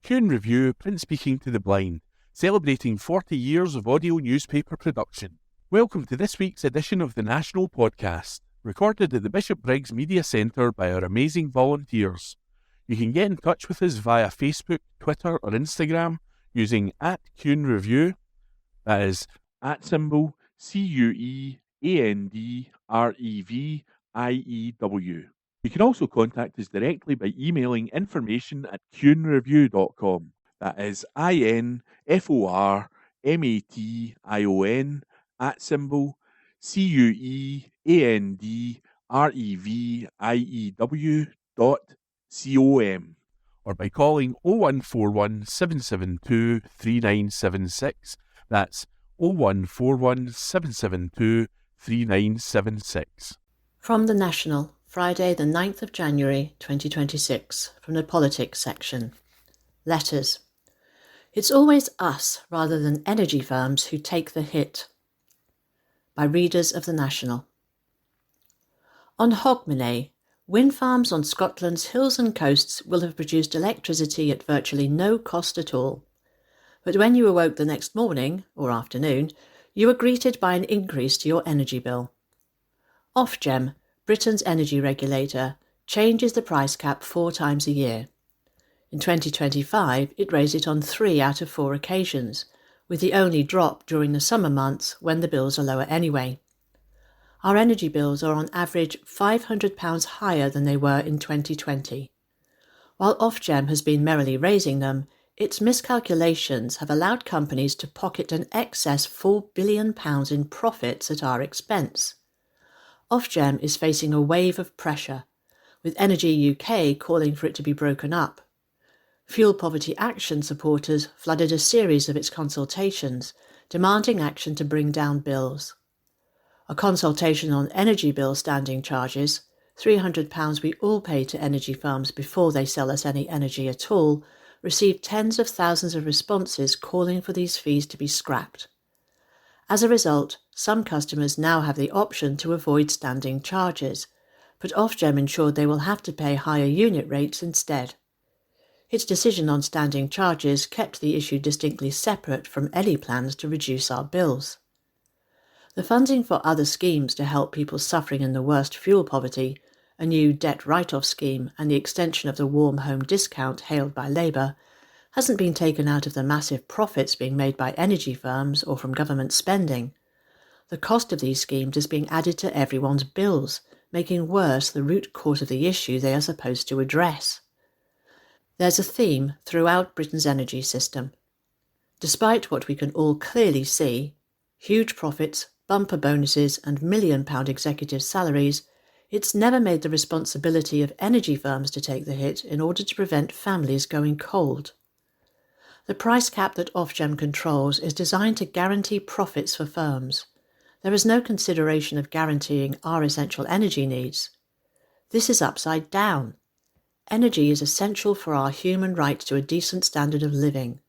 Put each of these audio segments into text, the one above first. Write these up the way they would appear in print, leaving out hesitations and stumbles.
Q Review, print speaking to the blind, celebrating 40 years of audio newspaper production. Welcome to this week's edition of the National Podcast, recorded at the Bishop Briggs Media Centre by our amazing volunteers. You can get in touch with us via Facebook, Twitter or Instagram using @CuneReview, that is @CuandReview. You can also contact us directly by emailing information@cunereview.com. That is INFORMATION or by calling 0141 772 3976. That's 0141 772 3976. From the National, Friday the 9th of January 2026, from the Politics section. Letters. It's always us rather than energy firms who take the hit. By readers of the National. On Hogmanay, wind farms on Scotland's hills and coasts will have produced electricity at virtually no cost at all. But when you awoke the next morning, or afternoon, you were greeted by an increase to your energy bill. Ofgem, Britain's energy regulator, changes the price cap 4 times a year. In 2025, it raised it on 3 out of 4 occasions, with the only drop during the summer months when the bills are lower anyway. Our energy bills are on average £500 higher than they were in 2020. While Ofgem has been merrily raising them, its miscalculations have allowed companies to pocket an excess £4 billion in profits at our expense. Ofgem is facing a wave of pressure, with Energy UK calling for it to be broken up. Fuel Poverty Action supporters flooded a series of its consultations, demanding action to bring down bills. A consultation on energy bill standing charges, £300 we all pay to energy firms before they sell us any energy at all, received tens of thousands of responses calling for these fees to be scrapped. As a result, some customers now have the option to avoid standing charges, but Ofgem ensured they will have to pay higher unit rates instead. Its decision on standing charges kept the issue distinctly separate from any plans to reduce our bills. The funding for other schemes to help people suffering in the worst fuel poverty, a new debt write-off scheme and the extension of the warm home discount hailed by Labour, hasn't been taken out of the massive profits being made by energy firms or from government spending. The cost of these schemes is being added to everyone's bills, making worse the root cause of the issue they are supposed to address. There's a theme throughout Britain's energy system. Despite what we can all clearly see, huge profits, bumper bonuses and £1 million executive salaries, it's never made the responsibility of energy firms to take the hit in order to prevent families going cold. The price cap that Ofgem controls is designed to guarantee profits for firms. There is no consideration of guaranteeing our essential energy needs. This is upside down. Energy is essential for our human right to a decent standard of living.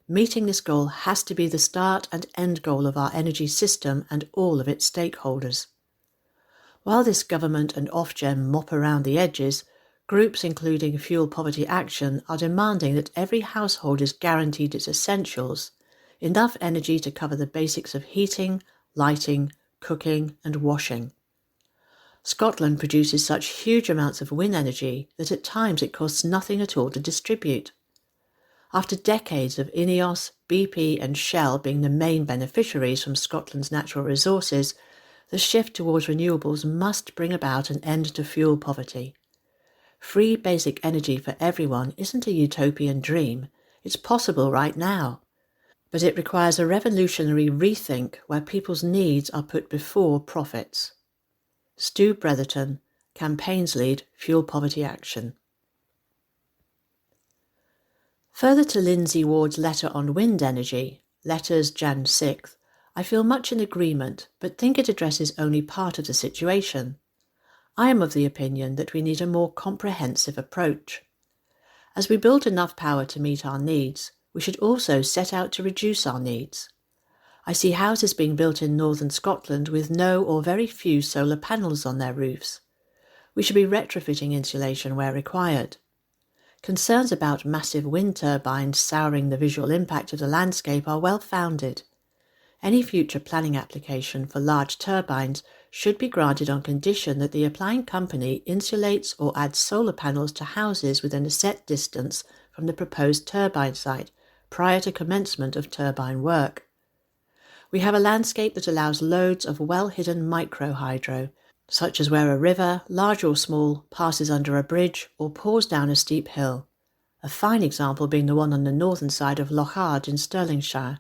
Meeting this goal has to be the start and end goal of our energy system and all of its stakeholders. While this government and Ofgem mop around the edges, groups including Fuel Poverty Action are demanding that every household is guaranteed its essentials, enough energy to cover the basics of heating, lighting, cooking and washing. Scotland produces such huge amounts of wind energy that at times it costs nothing at all to distribute. After decades of INEOS, BP and Shell being the main beneficiaries from Scotland's natural resources, the shift towards renewables must bring about an end to fuel poverty. Free basic energy for everyone isn't a utopian dream, it's possible right now. But it requires a revolutionary rethink where people's needs are put before profits. Stu Bretherton, Campaigns Lead, Fuel Poverty Action. Further to Lindsay Ward's letter on wind energy, Letters Jan 6th, I feel much in agreement, but think it addresses only part of the situation. I am of the opinion that we need a more comprehensive approach. As we build enough power to meet our needs, we should also set out to reduce our needs. I see houses being built in northern Scotland with no or very few solar panels on their roofs. We should be retrofitting insulation where required. Concerns about massive wind turbines souring the visual impact of the landscape are well founded. Any future planning application for large turbines should be granted on condition that the applying company insulates or adds solar panels to houses within a set distance from the proposed turbine site prior to commencement of turbine work. We have a landscape that allows loads of well-hidden microhydro, such as where a river, large or small, passes under a bridge or pours down a steep hill, a fine example being the one on the northern side of Loch Ard in Stirlingshire.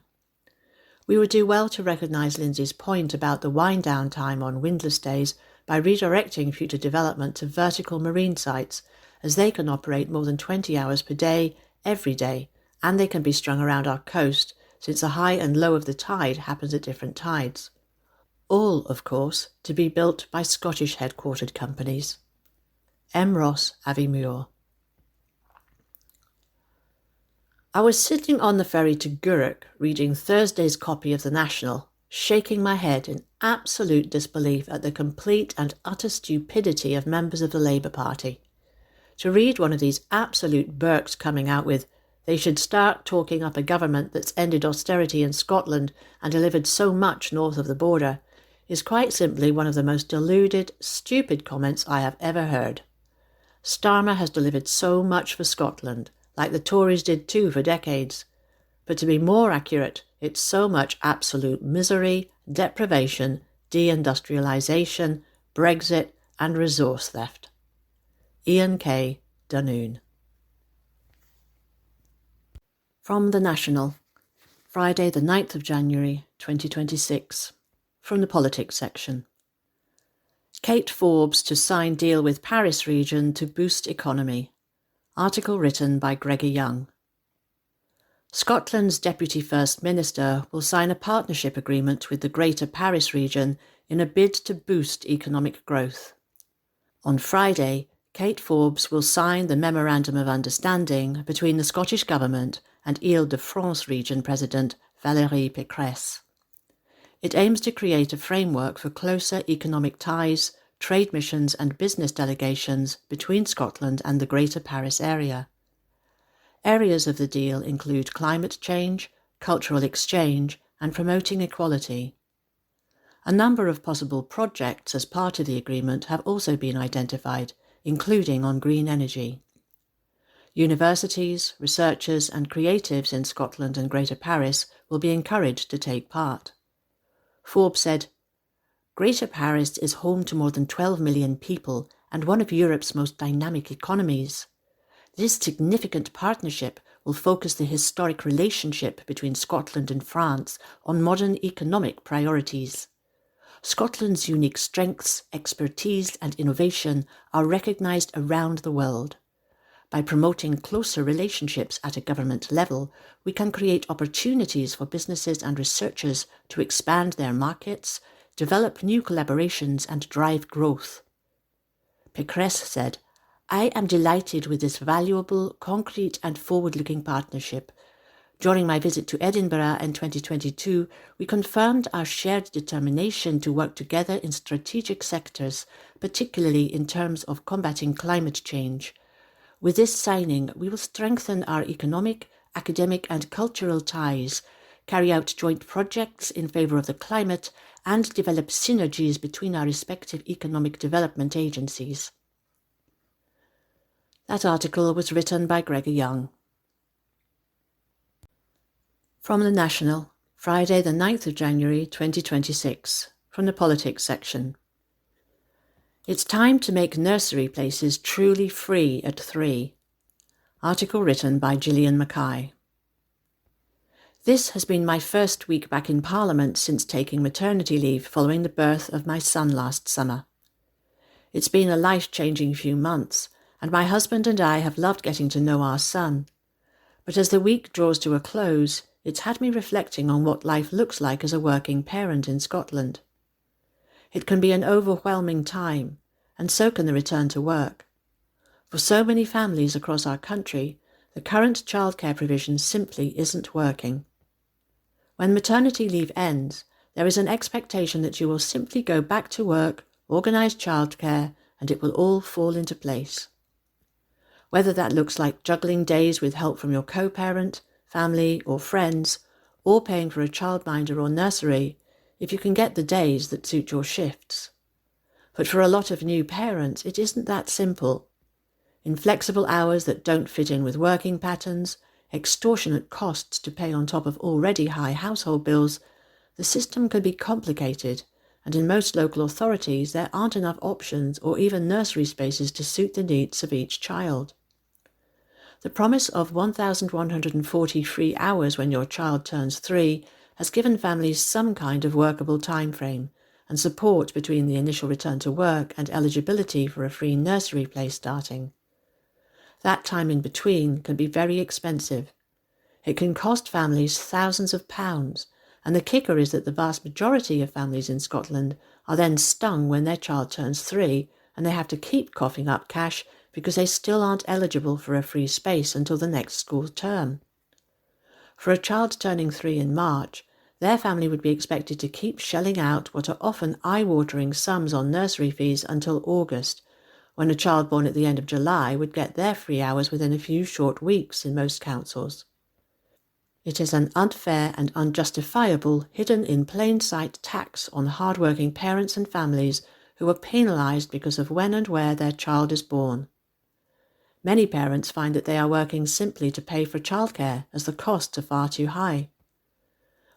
We would do well to recognise Lindsay's point about the wind-down time on windless days by redirecting future development to vertical marine sites, as they can operate more than 20 hours per day, every day, and they can be strung around our coast, since the high and low of the tide happens at different tides. All, of course, to be built by Scottish headquartered companies. M. Ross Aviemure. I was sitting on the ferry to Gourock reading Thursday's copy of The National, shaking my head in absolute disbelief at the complete and utter stupidity of members of the Labour Party. To read one of these absolute Burks coming out with, they should start talking up a government that's ended austerity in Scotland and delivered so much north of the border, is quite simply one of the most deluded, stupid comments I have ever heard. Starmer has delivered so much for Scotland, like the Tories did too for decades. But to be more accurate, it's so much absolute misery, deprivation, deindustrialisation, Brexit and resource theft. Ian K. Dunoon. From The National, Friday the 9th of January 2026. From the politics section. Kate Forbes to sign deal with Paris region to boost economy. Article written by Gregor Young. Scotland's Deputy First Minister will sign a partnership agreement with the Greater Paris region in a bid to boost economic growth. On Friday, Kate Forbes will sign the Memorandum of Understanding between the Scottish Government and Île-de-France region President Valérie Pécresse. It aims to create a framework for closer economic ties, trade missions and business delegations between Scotland and the Greater Paris area. Areas of the deal include climate change, cultural exchange and promoting equality. A number of possible projects as part of the agreement have also been identified, including on green energy. Universities, researchers and creatives in Scotland and Greater Paris will be encouraged to take part. Forbes said, Greater Paris is home to more than 12 million people and one of Europe's most dynamic economies. This significant partnership will focus the historic relationship between Scotland and France on modern economic priorities. Scotland's unique strengths, expertise and innovation are recognised around the world. By promoting closer relationships at a government level, we can create opportunities for businesses and researchers to expand their markets, develop new collaborations and drive growth. Pécresse said, I am delighted with this valuable, concrete and forward-looking partnership. During my visit to Edinburgh in 2022, we confirmed our shared determination to work together in strategic sectors, particularly in terms of combating climate change. With this signing, we will strengthen our economic, academic and cultural ties, carry out joint projects in favour of the climate and develop synergies between our respective economic development agencies. That article was written by Gregor Young. From The National, Friday the 9th of January 2026, from the politics section. It's time to make nursery places truly free at 3. Article written by Gillian Mackay. This has been my first week back in Parliament since taking maternity leave following the birth of my son last summer. It's been a life-changing few months, and my husband and I have loved getting to know our son. But as the week draws to a close, it's had me reflecting on what life looks like as a working parent in Scotland. It can be an overwhelming time, and so can the return to work. For so many families across our country, the current childcare provision simply isn't working. When maternity leave ends, there is an expectation that you will simply go back to work, organise childcare, and it will all fall into place. Whether that looks like juggling days with help from your co-parent, family or friends, or paying for a childminder or nursery, if you can get the days that suit your shifts. But for a lot of new parents, it isn't that simple. Inflexible hours that don't fit in with working patterns, extortionate costs to pay on top of already high household bills, the system can be complicated, and in most local authorities there aren't enough options or even nursery spaces to suit the needs of each child. The promise of 1,140 free hours when your child turns 3 has given families some kind of workable time frame and support between the initial return to work and eligibility for a free nursery place starting. That time in between can be very expensive. It can cost families thousands of pounds, and the kicker is that the vast majority of families in Scotland are then stung when their child turns 3 and they have to keep coughing up cash because they still aren't eligible for a free space until the next school term. For a child turning 3 in March, their family would be expected to keep shelling out what are often eye-watering sums on nursery fees until August, when a child born at the end of July would get their free hours within a few short weeks in most councils. It is an unfair and unjustifiable hidden in plain sight tax on hard-working parents and families who are penalised because of when and where their child is born. Many parents find that they are working simply to pay for childcare as the costs are far too high.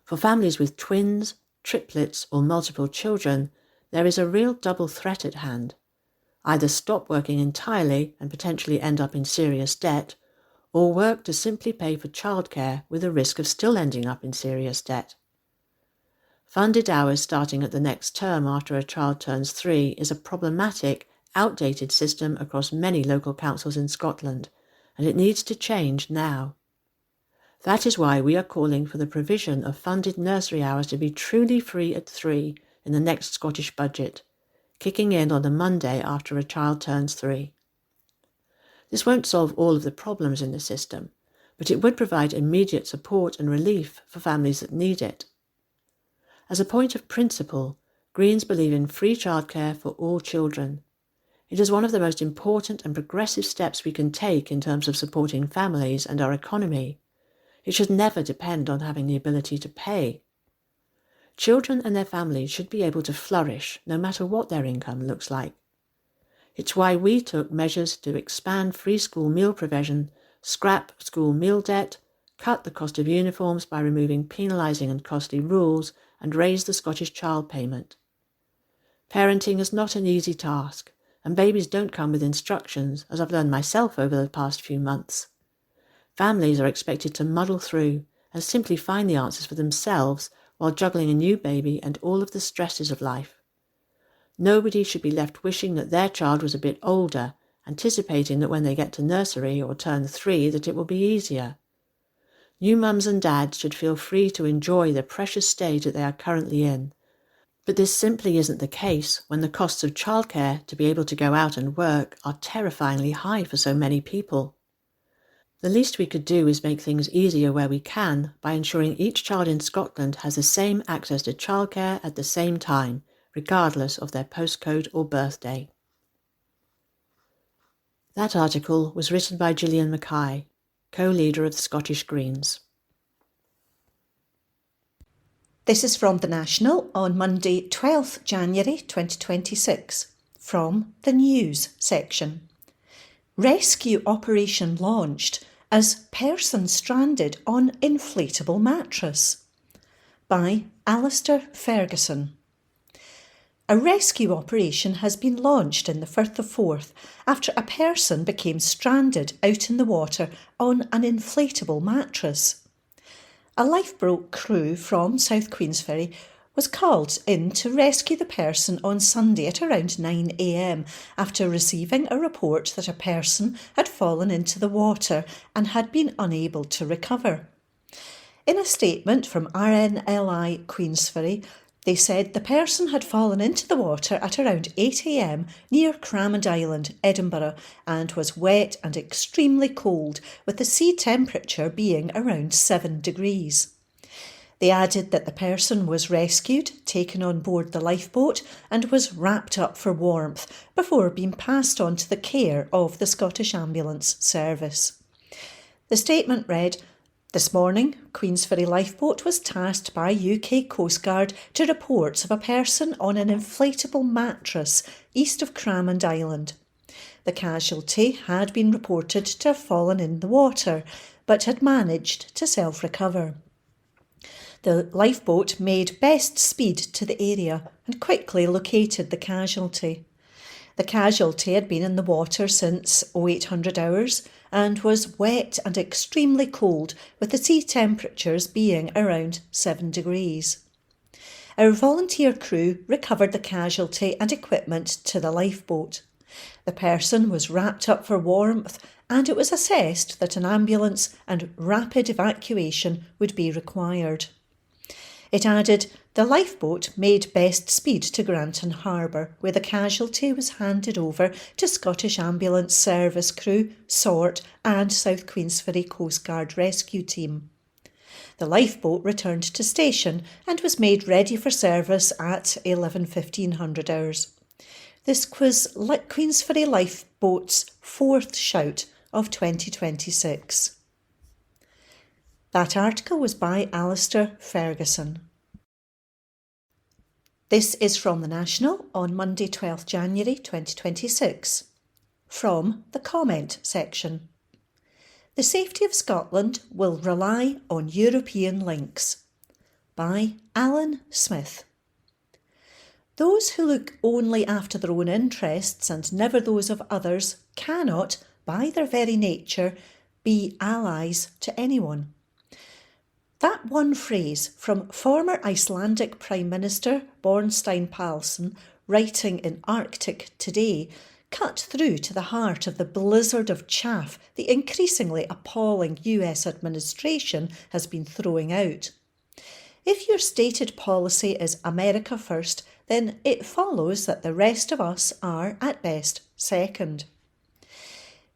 For families with twins, triplets or multiple children, there is a real double threat at hand. Either stop working entirely and potentially end up in serious debt, or work to simply pay for childcare with the risk of still ending up in serious debt. Funded hours starting at the next term after a child turns 3 is a problematic, outdated system across many local councils in Scotland, and it needs to change now. That is why we are calling for the provision of funded nursery hours to be truly free at 3 in the next Scottish budget, kicking in on the Monday after a child turns 3. This won't solve all of the problems in the system, but it would provide immediate support and relief for families that need it. As a point of principle, Greens believe in free childcare for all children. It is one of the most important and progressive steps we can take in terms of supporting families and our economy. It should never depend on having the ability to pay. Children and their families should be able to flourish no matter what their income looks like. It's why we took measures to expand free school meal provision, scrap school meal debt, cut the cost of uniforms by removing penalising and costly rules, and raise the Scottish child payment. Parenting is not an easy task, and babies don't come with instructions, as I've learned myself over the past few months. Families are expected to muddle through and simply find the answers for themselves while juggling a new baby and all of the stresses of life. Nobody should be left wishing that their child was a bit older, anticipating that when they get to nursery or turn 3 that it will be easier. New mums and dads should feel free to enjoy the precious stage that they are currently in. But this simply isn't the case when the costs of childcare to be able to go out and work are terrifyingly high for so many people. The least we could do is make things easier where we can by ensuring each child in Scotland has the same access to childcare at the same time, regardless of their postcode or birthday. That article was written by Gillian Mackay, co-leader of the Scottish Greens. This is from The National on Monday, 12th January 2026, from the News section. Rescue operation launched as person stranded on inflatable mattress, by Alistair Ferguson. A rescue operation has been launched in the Firth of Forth after a person became stranded out in the water on an inflatable mattress. A lifeboat crew from South Queensferry was called in to rescue the person on Sunday at around 9 a.m. after receiving a report that a person had fallen into the water and had been unable to recover. In a statement from RNLI Queensferry, they said the person had fallen into the water at around 8 a.m. near Cramond Island, Edinburgh, and was wet and extremely cold, with the sea temperature being around 7 degrees. They added that the person was rescued, taken on board the lifeboat, and was wrapped up for warmth before being passed on to the care of the Scottish Ambulance Service. The statement read, "This morning, Queensferry lifeboat was tasked by UK Coast Guard to reports of a person on an inflatable mattress east of Cramond Island. The casualty had been reported to have fallen in the water, but had managed to self-recover. The lifeboat made best speed to the area and quickly located the casualty. The casualty had been in the water since 0800 hours and was wet and extremely cold, with the sea temperatures being around 7 degrees. Our volunteer crew recovered the casualty and equipment to the lifeboat. The person was wrapped up for warmth, and it was assessed that an ambulance and rapid evacuation would be required." It added, "The lifeboat made best speed to Granton Harbour, where the casualty was handed over to Scottish Ambulance Service crew, SORT and South Queensferry Coast Guard rescue team. The lifeboat returned to station and was made ready for service at 1500 hours. This was Queensferry Lifeboat's fourth shout of 2026. That article was by Alistair Ferguson. This is from The National on Monday 12th January 2026. From the comment section. The safety of Scotland will rely on European links. By Alan Smith. Those who look only after their own interests and never those of others cannot, by their very nature, be allies to anyone. That one phrase from former Icelandic Prime Minister Bornstein Palsson, writing in Arctic Today, cut through to the heart of the blizzard of chaff the increasingly appalling US administration has been throwing out. If your stated policy is America first, then it follows that the rest of us are, at best, second.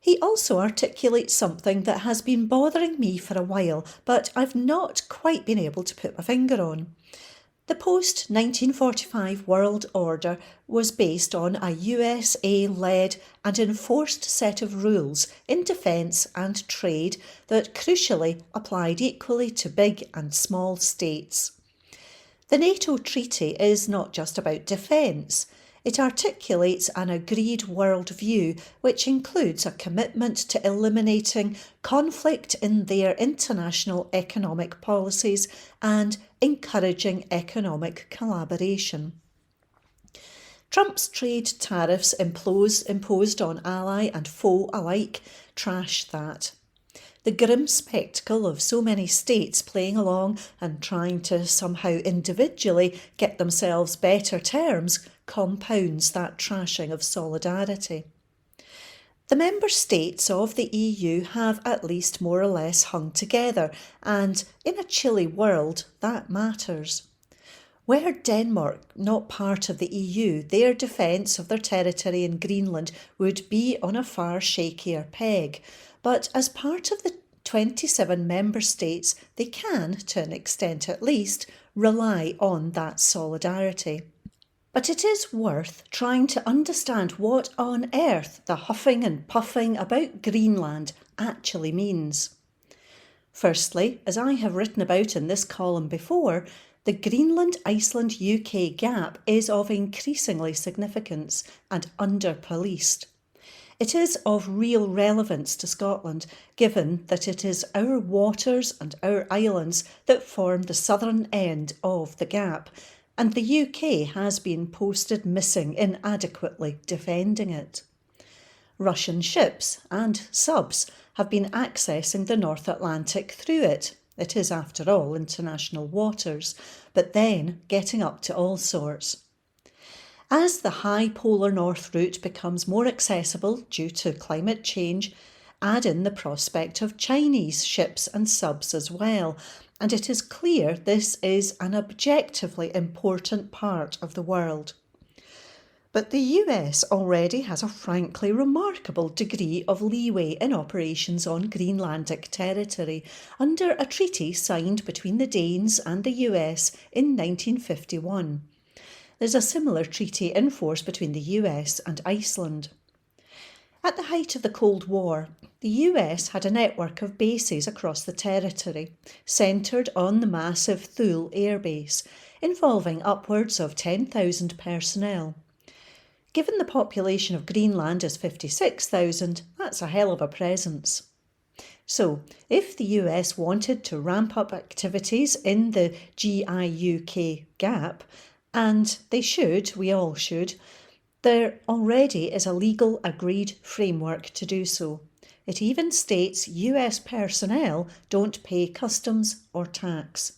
He also articulates something that has been bothering me for a while, but I've not quite been able to put my finger on. The post-1945 world order was based on a USA-led and enforced set of rules in defence and trade that crucially applied equally to big and small states. The NATO treaty is not just about defence. It articulates an agreed worldview which includes a commitment to eliminating conflict in their international economic policies and encouraging economic collaboration. Trump's trade tariffs imposed on ally and foe alike trash that. The grim spectacle of so many states playing along and trying to somehow individually get themselves better terms compounds that trashing of solidarity. The member states of the EU have at least more or less hung together, and in a chilly world, that matters. Were Denmark not part of the EU, their defence of their territory in Greenland would be on a far shakier peg, but as part of the 27 member states, they can, to an extent at least, rely on that solidarity. But it is worth trying to understand what on earth the huffing and puffing about Greenland actually means. Firstly, as I have written about in this column before, the Greenland-Iceland-UK gap is of increasingly significance and under-policed. It is of real relevance to Scotland, given that it is our waters and our islands that form the southern end of the gap, and the UK has been posted missing inadequately defending it. Russian ships and subs have been accessing the North Atlantic through it. It is, after all, international waters, but then getting up to all sorts. As the high polar north route becomes more accessible due to climate change, add in the prospect of Chinese ships and subs as well, and it is clear this is an objectively important part of the world. But the US already has a frankly remarkable degree of leeway in operations on Greenlandic territory under a treaty signed between the Danes and the US in 1951. There's a similar treaty in force between the US and Iceland. At the height of the Cold War, the US had a network of bases across the territory, centred on the massive Thule Air Base, involving upwards of 10,000 personnel. Given the population of Greenland is 56,000, that's a hell of a presence. So, if the US wanted to ramp up activities in the GIUK gap, and they should, we all should, there already is a legal agreed framework to do so. It even states US personnel don't pay customs or tax.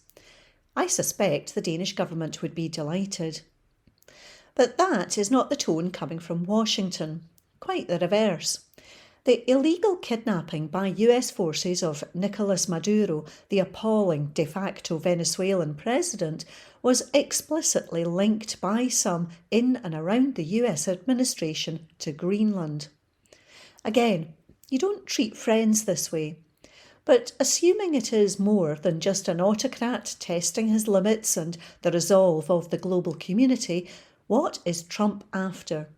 I suspect the Danish government would be delighted. But that is not the tone coming from Washington. Quite the reverse. The illegal kidnapping by US forces of Nicolas Maduro, the appalling de facto Venezuelan president, was explicitly linked by some in and around the US administration to Greenland. Again, you don't treat friends this way. But assuming it is more than just an autocrat testing his limits and the resolve of the global community, what is Trump after?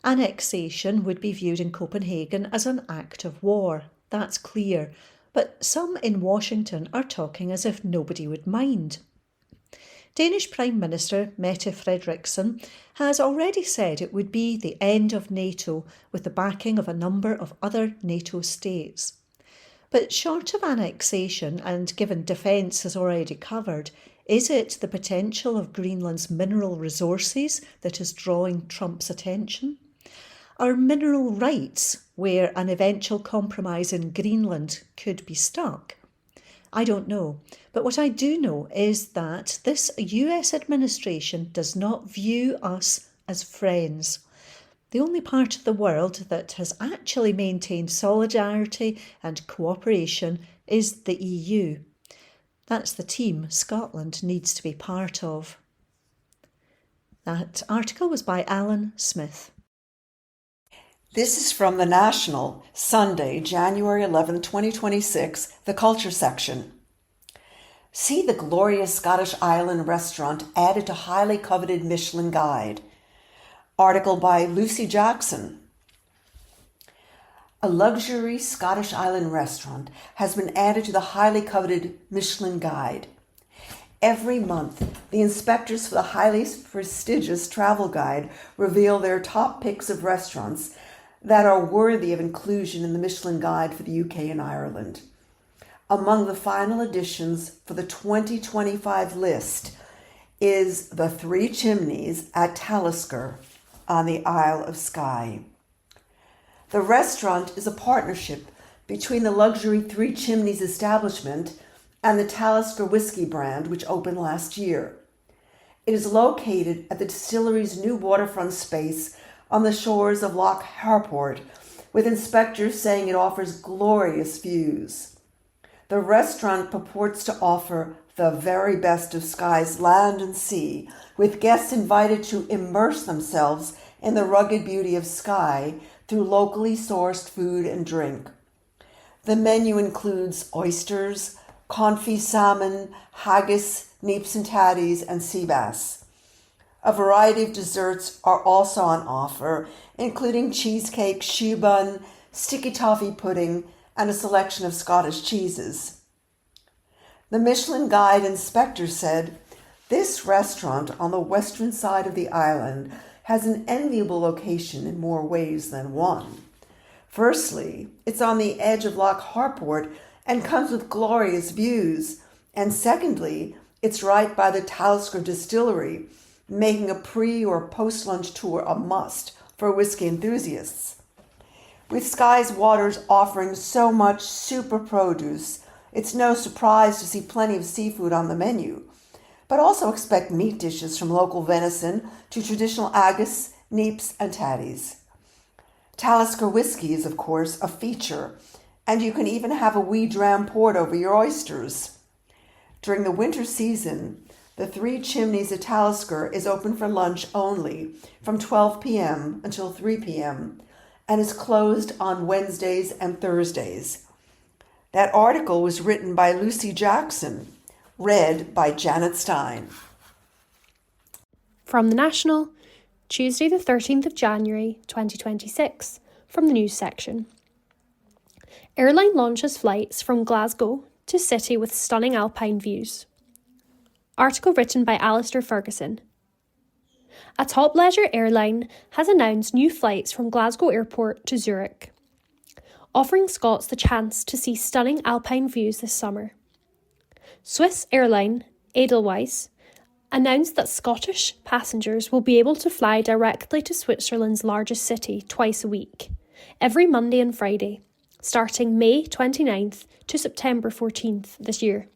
Annexation would be viewed in Copenhagen as an act of war, that's clear, but some in Washington are talking as if nobody would mind. Danish Prime Minister Mette Frederiksen has already said it would be the end of NATO with the backing of a number of other NATO states. But short of annexation, and given defence is already covered, is it the potential of Greenland's mineral resources that is drawing Trump's attention? Are mineral rights where an eventual compromise in Greenland could be stuck? I don't know, but what I do know is that this US administration does not view us as friends. The only part of the world that has actually maintained solidarity and cooperation is the EU. That's the team Scotland needs to be part of. That article was by Alan Smith. This is from The National, Sunday, January 11, 2026, the Culture section. See the glorious Scottish Island restaurant added to highly coveted Michelin Guide. Article by Lucy Jackson. A luxury Scottish Island restaurant has been added to the highly coveted Michelin Guide. Every month, the inspectors for the highly prestigious travel guide reveal their top picks of restaurants that are worthy of inclusion in the Michelin Guide for the UK and Ireland. Among the final additions for the 2025 list is the Three Chimneys at Talisker on the Isle of Skye. The restaurant is a partnership between the luxury Three Chimneys establishment and the Talisker whiskey brand, which opened last year. It is located at the distillery's new waterfront space on the shores of Loch Harport, with inspectors saying it offers glorious views. The restaurant purports to offer the very best of Skye's land and sea, with guests invited to immerse themselves in the rugged beauty of Skye through locally sourced food and drink. The menu includes oysters, confit salmon, haggis, neeps and tatties, and sea bass. A variety of desserts are also on offer, including cheesecake, shoe bun, sticky toffee pudding, and a selection of Scottish cheeses. The Michelin Guide inspector said, "This restaurant on the western side of the island has an enviable location in more ways than one. Firstly, it's on the edge of Loch Harport and comes with glorious views. And secondly, it's right by the Talisker distillery, making a pre- or post-lunch tour a must for whiskey enthusiasts. With Skye's waters offering so much super produce, it's no surprise to see plenty of seafood on the menu, but also expect meat dishes from local venison to traditional haggis, neeps, and tatties. Talisker whiskey is, of course, a feature, and you can even have a wee dram poured over your oysters. During the winter season, the Three Chimneys at Talisker is open for lunch only from 12 p.m. until 3 p.m. and is closed on Wednesdays and Thursdays. That article was written by Lucy Jackson, read by Janet Stein. From the National, Tuesday the 13th of January 2026, from the news section. Airline launches flights from Glasgow to city with stunning alpine views. Article written by Alistair Ferguson. A top leisure airline has announced new flights from Glasgow Airport to Zurich, offering Scots the chance to see stunning alpine views this summer. Swiss airline Edelweiss announced that Scottish passengers will be able to fly directly to Switzerland's largest city twice a week, every Monday and Friday, starting May 29th to September 14th this year.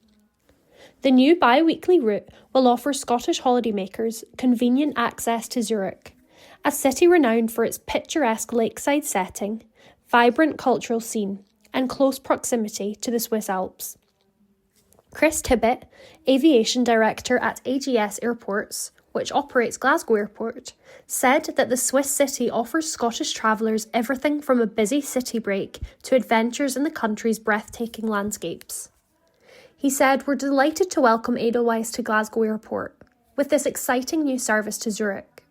The new bi-weekly route will offer Scottish holidaymakers convenient access to Zurich, a city renowned for its picturesque lakeside setting, vibrant cultural scene, and close proximity to the Swiss Alps. Chris Tibbett, aviation director at AGS Airports, which operates Glasgow Airport, said that the Swiss city offers Scottish travellers everything from a busy city break to adventures in the country's breathtaking landscapes. He said, "We're delighted to welcome Edelweiss to Glasgow Airport with this exciting new service to Zurich.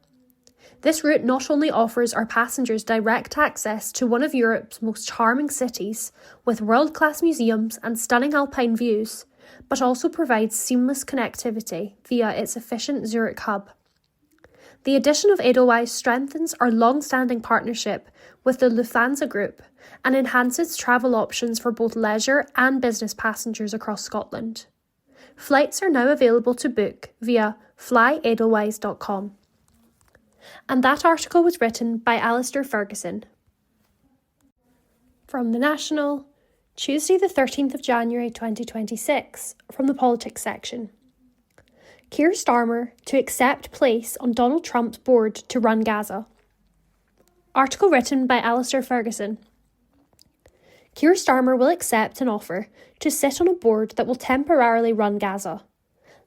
This route not only offers our passengers direct access to one of Europe's most charming cities with world-class museums and stunning alpine views, but also provides seamless connectivity via its efficient Zurich hub. The addition of Edelweiss strengthens our long-standing partnership with the Lufthansa Group and enhances travel options for both leisure and business passengers across Scotland. Flights are now available to book via flyedelweiss.com." And that article was written by Alistair Ferguson. From the National, Tuesday the 13th of January 2026, from the Politics section. Keir Starmer to accept place on Donald Trump's board to run Gaza. Article written by Alistair Ferguson. Keir Starmer will accept an offer to sit on a board that will temporarily run Gaza,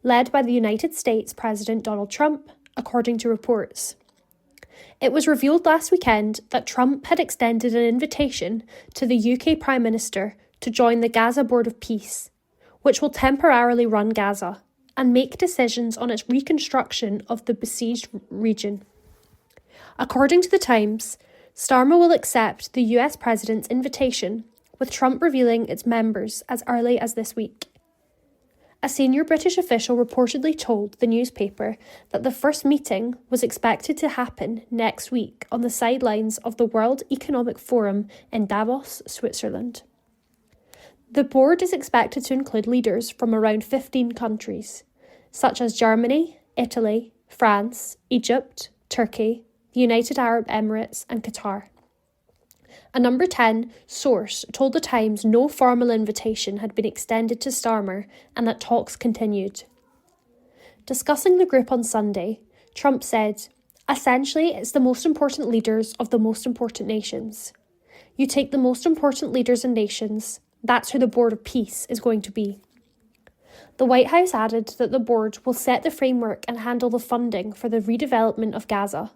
led by the United States President Donald Trump, according to reports. It was revealed last weekend that Trump had extended an invitation to the UK Prime Minister to join the Gaza Board of Peace, which will temporarily run Gaza and make decisions on its reconstruction of the besieged region. According to The Times, Starmer will accept the US President's invitation, with Trump revealing its members as early as this week. A senior British official reportedly told the newspaper that the first meeting was expected to happen next week on the sidelines of the World Economic Forum in Davos, Switzerland. The board is expected to include leaders from around 15 countries, such as Germany, Italy, France, Egypt, Turkey, the United Arab Emirates and Qatar. A Number 10 source told The Times no formal invitation had been extended to Starmer and that talks continued. Discussing the group on Sunday, Trump said, "Essentially, it's the most important leaders of the most important nations. You take the most important leaders and nations, that's who the Board of Peace is going to be." The White House added that the board will set the framework and handle the funding for the redevelopment of Gaza,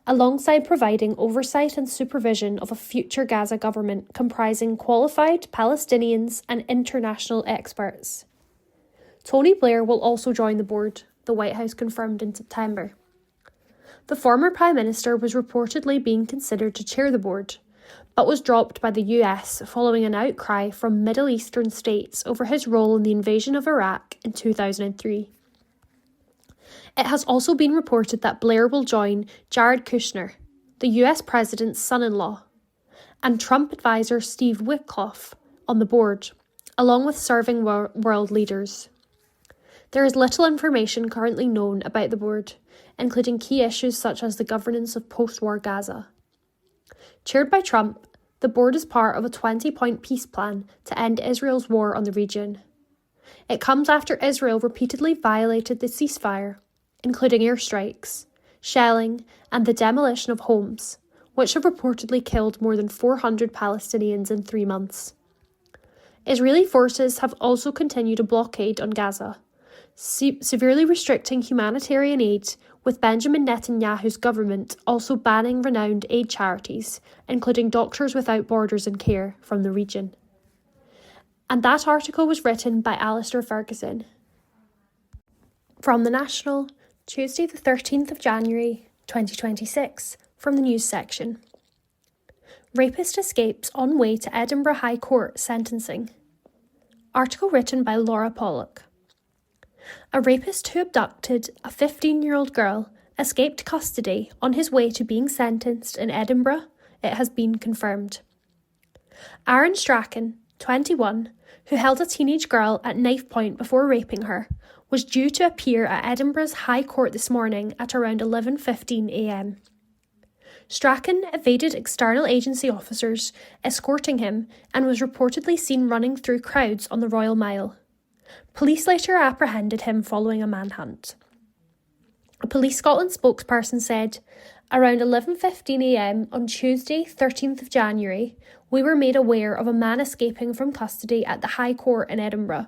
alongside providing oversight and supervision of a future Gaza government comprising qualified Palestinians and international experts. Tony Blair will also join the board, the White House confirmed in September. The former Prime Minister was reportedly being considered to chair the board, but was dropped by the US following an outcry from Middle Eastern states over his role in the invasion of Iraq in 2003. It has also been reported that Blair will join Jared Kushner, the US President's son-in-law, and Trump advisor Steve Witkoff on the board, along with serving world leaders. There is little information currently known about the board, including key issues such as the governance of post-war Gaza. Chaired by Trump, the board is part of a 20-point peace plan to end Israel's war on the region. It comes after Israel repeatedly violated the ceasefire, including airstrikes, shelling, and the demolition of homes, which have reportedly killed more than 400 Palestinians in 3 months. Israeli forces have also continued a blockade on Gaza, severely restricting humanitarian aid, with Benjamin Netanyahu's government also banning renowned aid charities, including Doctors Without Borders and Care, from the region. And that article was written by Alistair Ferguson. From The National, Tuesday the 13th of January 2026, from the news section. Rapist escapes on way to Edinburgh High Court sentencing. Article written by Laura Pollock. A rapist who abducted a 15-year-old girl escaped custody on his way to being sentenced in Edinburgh, it has been confirmed. Aaron Strachan, 21, who held a teenage girl at knife point before raping her, was due to appear at Edinburgh's High Court this morning at around 11:15am. Strachan evaded external agency officers escorting him and was reportedly seen running through crowds on the Royal Mile. Police later apprehended him following a manhunt. A Police Scotland spokesperson said, around 11:15am on Tuesday 13th of January, we were made aware of a man escaping from custody at the High Court in Edinburgh.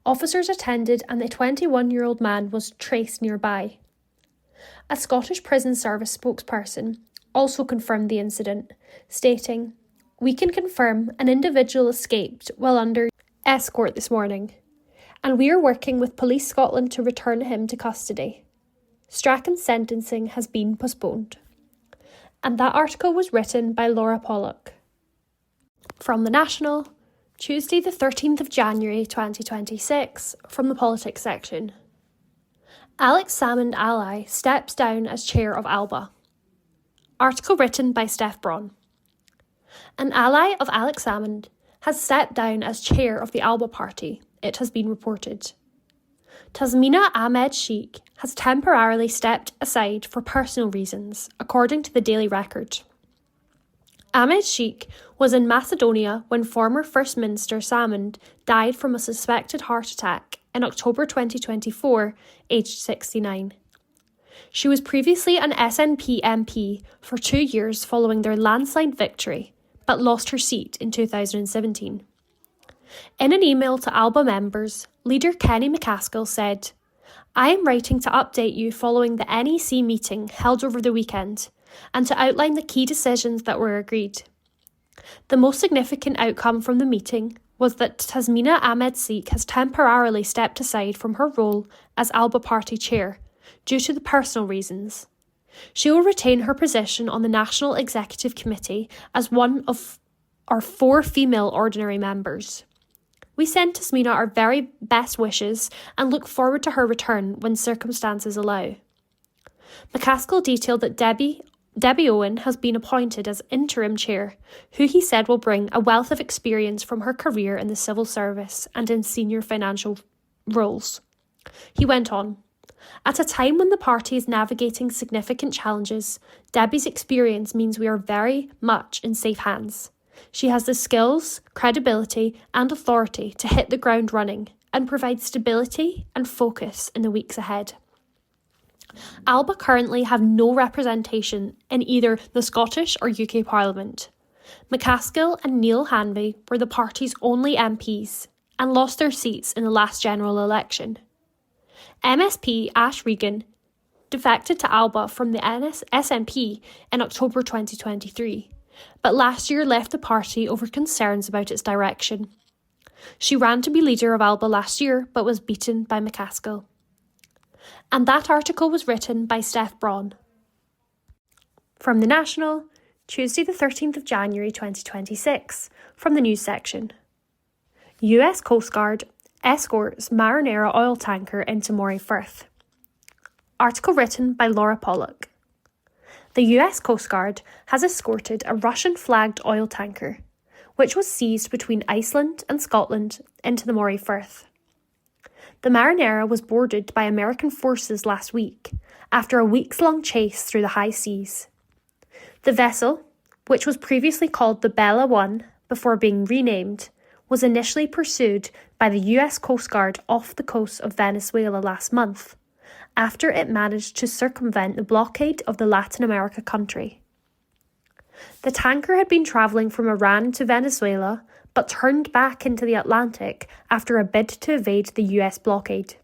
Officers attended and the 21-year-old man was traced nearby. A Scottish Prison Service spokesperson also confirmed the incident, stating, "We can confirm an individual escaped while under escort this morning, and we are working with Police Scotland to return him to custody. Strachan's sentencing has been postponed." And that article was written by Laura Pollock. From The National, Tuesday the 13th of January 2026, from the politics section. Alex Salmond ally steps down as chair of ALBA. Article written by Steph Braun. An ally of Alex Salmond has stepped down as chair of the ALBA party, it has been reported. Tasmina Ahmed Sheikh has temporarily stepped aside for personal reasons, according to the Daily Record. Ahmed Sheikh was in Macedonia when former First Minister Salmond died from a suspected heart attack in October 2024, aged 69. She was previously an SNP MP for 2 years following their landslide victory, but lost her seat in 2017. In an email to ALBA members, leader Kenny McCaskill said, "I am writing to update you following the NEC meeting held over the weekend and to outline the key decisions that were agreed. The most significant outcome from the meeting was that Tasmina Ahmed Sheikh has temporarily stepped aside from her role as ALBA party chair due to the personal reasons. She will retain her position on the National Executive Committee as one of our 4 female ordinary members. We send Tasmina our very best wishes and look forward to her return when circumstances allow." McCaskill detailed that Debbie Owen has been appointed as interim chair, who he said will bring a wealth of experience from her career in the civil service and in senior financial roles. He went on, "At a time when the party is navigating significant challenges, Debbie's experience means we are very much in safe hands. She has the skills, credibility and authority to hit the ground running and provide stability and focus in the weeks ahead." ALBA currently have no representation in either the Scottish or UK Parliament. McCaskill and Neil Hanvey were the party's only MPs and lost their seats in the last general election. MSP Ash Regan defected to ALBA from the SNP in October 2023, but last year left the party over concerns about its direction. She ran to be leader of ALBA last year but was beaten by McCaskill. And that article was written by Steph Braun. From The National, Tuesday the 13th of January 2026, from the news section. US Coast Guard escorts Marinera oil tanker into Moray Firth. Article written by Laura Pollock. The US Coast Guard has escorted a Russian-flagged oil tanker, which was seized between Iceland and Scotland, into the Moray Firth. The Marinera was boarded by American forces last week, after a weeks-long chase through the high seas. The vessel, which was previously called the Bella 1 before being renamed, was initially pursued by the US Coast Guard off the coast of Venezuela last month, after it managed to circumvent the blockade of the Latin America country. The tanker had been travelling from Iran to Venezuela, but turned back into the Atlantic after a bid to evade the US blockade.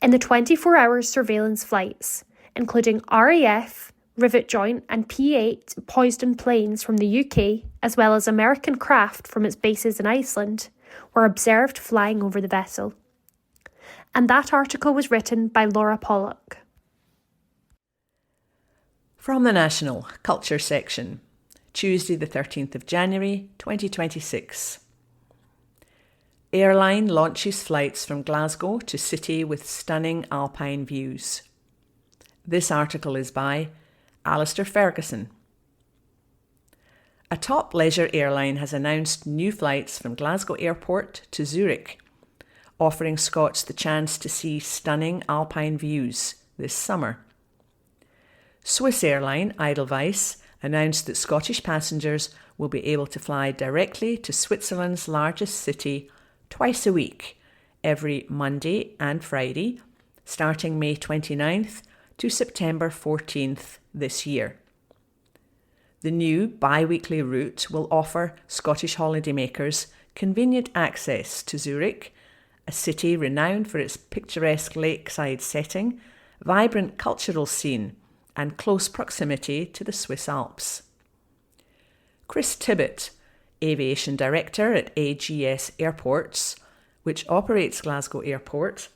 in the 24-hour surveillance flights, including RAF, Rivet Joint and P-8 Poised planes from the UK, as well as American craft from its bases in Iceland, were observed flying over the vessel. And that article was written by Laura Pollock. From the National Culture section, Tuesday the 13th of January 2026. Airline launches flights from Glasgow to city with stunning alpine views. This article is by Alistair Ferguson. A top leisure airline has announced new flights from Glasgow Airport to Zurich, offering Scots the chance to see stunning alpine views this summer. Swiss airline Edelweiss announced that Scottish passengers will be able to fly directly to Switzerland's largest city twice a week, every Monday and Friday, starting May 29th to September 14th this year. The new bi-weekly route will offer Scottish holidaymakers convenient access to Zurich, a city renowned for its picturesque lakeside setting, vibrant cultural scene, and close proximity to the Swiss Alps. Chris Tibbett, Aviation Director at AGS Airports, which operates Glasgow Airport,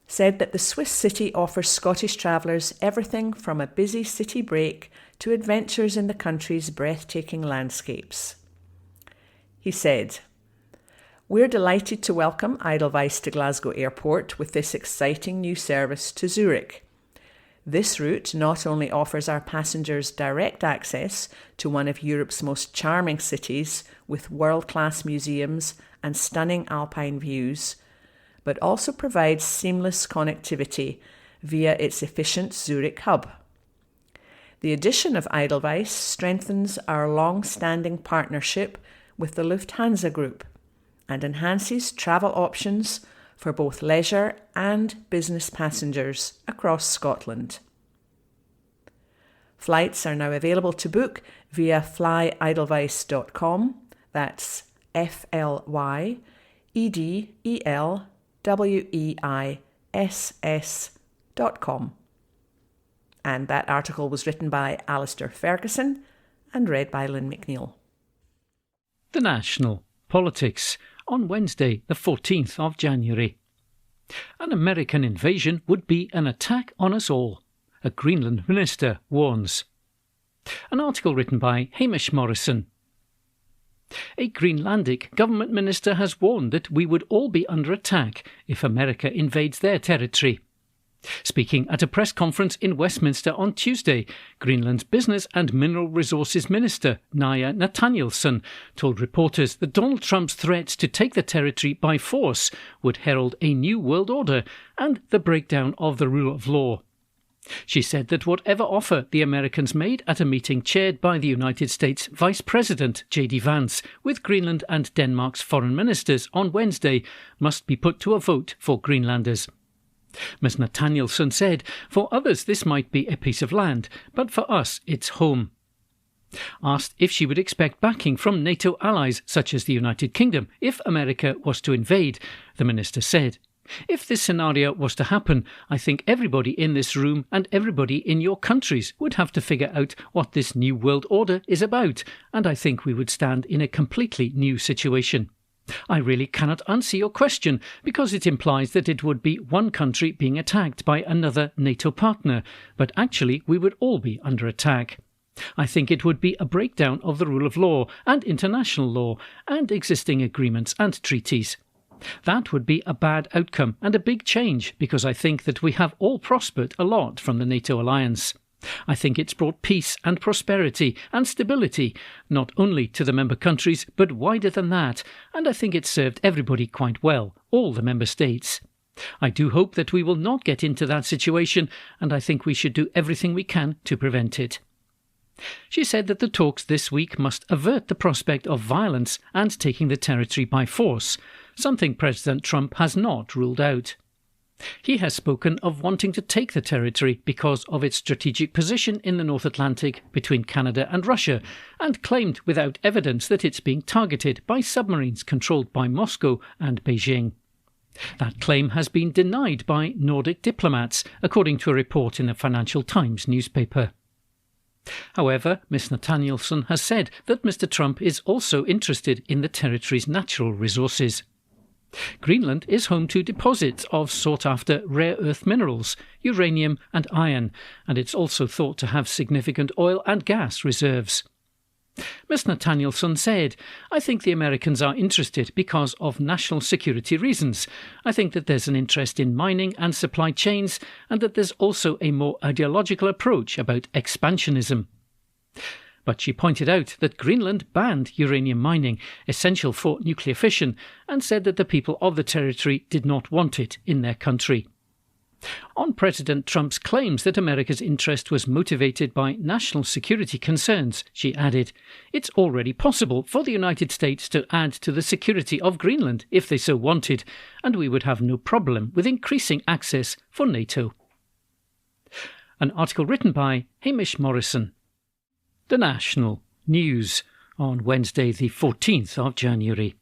said that the Swiss city offers Scottish travellers everything from a busy city break to adventures in the country's breathtaking landscapes. He said, "We're delighted to welcome Edelweiss to Glasgow Airport with this exciting new service to Zurich. This route not only offers our passengers direct access to one of Europe's most charming cities with world-class museums and stunning alpine views, but also provides seamless connectivity via its efficient Zurich hub. The addition of Edelweiss strengthens our long-standing partnership with the Lufthansa Group and enhances travel options for both leisure and business passengers across Scotland. Flights are now available to book via flyedelweiss.com, that's FLYEDELWEISS.com. And that article was written by Alistair Ferguson and read by Lynn McNeil. The National Politics on Wednesday, the 14th of January. An American invasion would be an attack on us all, a Greenland minister warns. An article written by Hamish Morrison. A Greenlandic government minister has warned that we would all be under attack if America invades their territory. Speaking at a press conference in Westminster on Tuesday, Greenland's Business and Mineral Resources Minister, Naya Nathanielsen, told reporters that Donald Trump's threats to take the territory by force would herald a new world order and the breakdown of the rule of law. She said that whatever offer the Americans made at a meeting chaired by the United States Vice President J.D. Vance with Greenland and Denmark's foreign ministers on Wednesday must be put to a vote for Greenlanders. Ms. Nathanielsen said, "For others this might be a piece of land, but for us it's home." Asked if she would expect backing from NATO allies such as the United Kingdom if America was to invade, the minister said, "If this scenario was to happen, I think everybody in this room and everybody in your countries would have to figure out what this new world order is about, and I think we would stand in a completely new situation. I really cannot answer your question because it implies that it would be one country being attacked by another NATO partner, but actually we would all be under attack. I think it would be a breakdown of the rule of law and international law and existing agreements and treaties. That would be a bad outcome and a big change because I think that we have all prospered a lot from the NATO alliance. I think it's brought peace and prosperity and stability, not only to the member countries, but wider than that, and I think it's served everybody quite well, all the member states. I do hope that we will not get into that situation, and I think we should do everything we can to prevent it." She said that the talks this week must avert the prospect of violence and taking the territory by force, something President Trump has not ruled out. He has spoken of wanting to take the territory because of its strategic position in the North Atlantic between Canada and Russia, and claimed without evidence that it's being targeted by submarines controlled by Moscow and Beijing. That claim has been denied by Nordic diplomats, according to a report in the Financial Times newspaper. However, Ms Nathanielson has said that Mr Trump is also interested in the territory's natural resources. Greenland is home to deposits of sought-after rare earth minerals, uranium and iron, and it's also thought to have significant oil and gas reserves. Ms Nathanielson said, "I think the Americans are interested because of national security reasons. I think that there's an interest in mining and supply chains, and that there's also a more ideological approach about expansionism." But she pointed out that Greenland banned uranium mining, essential for nuclear fission, and said that the people of the territory did not want it in their country. On President Trump's claims that America's interest was motivated by national security concerns, she added, "It's already possible for the United States to add to the security of Greenland if they so wanted, and we would have no problem with increasing access for NATO." An article written by Hamish Morrison. The National News on Wednesday the 14th of January.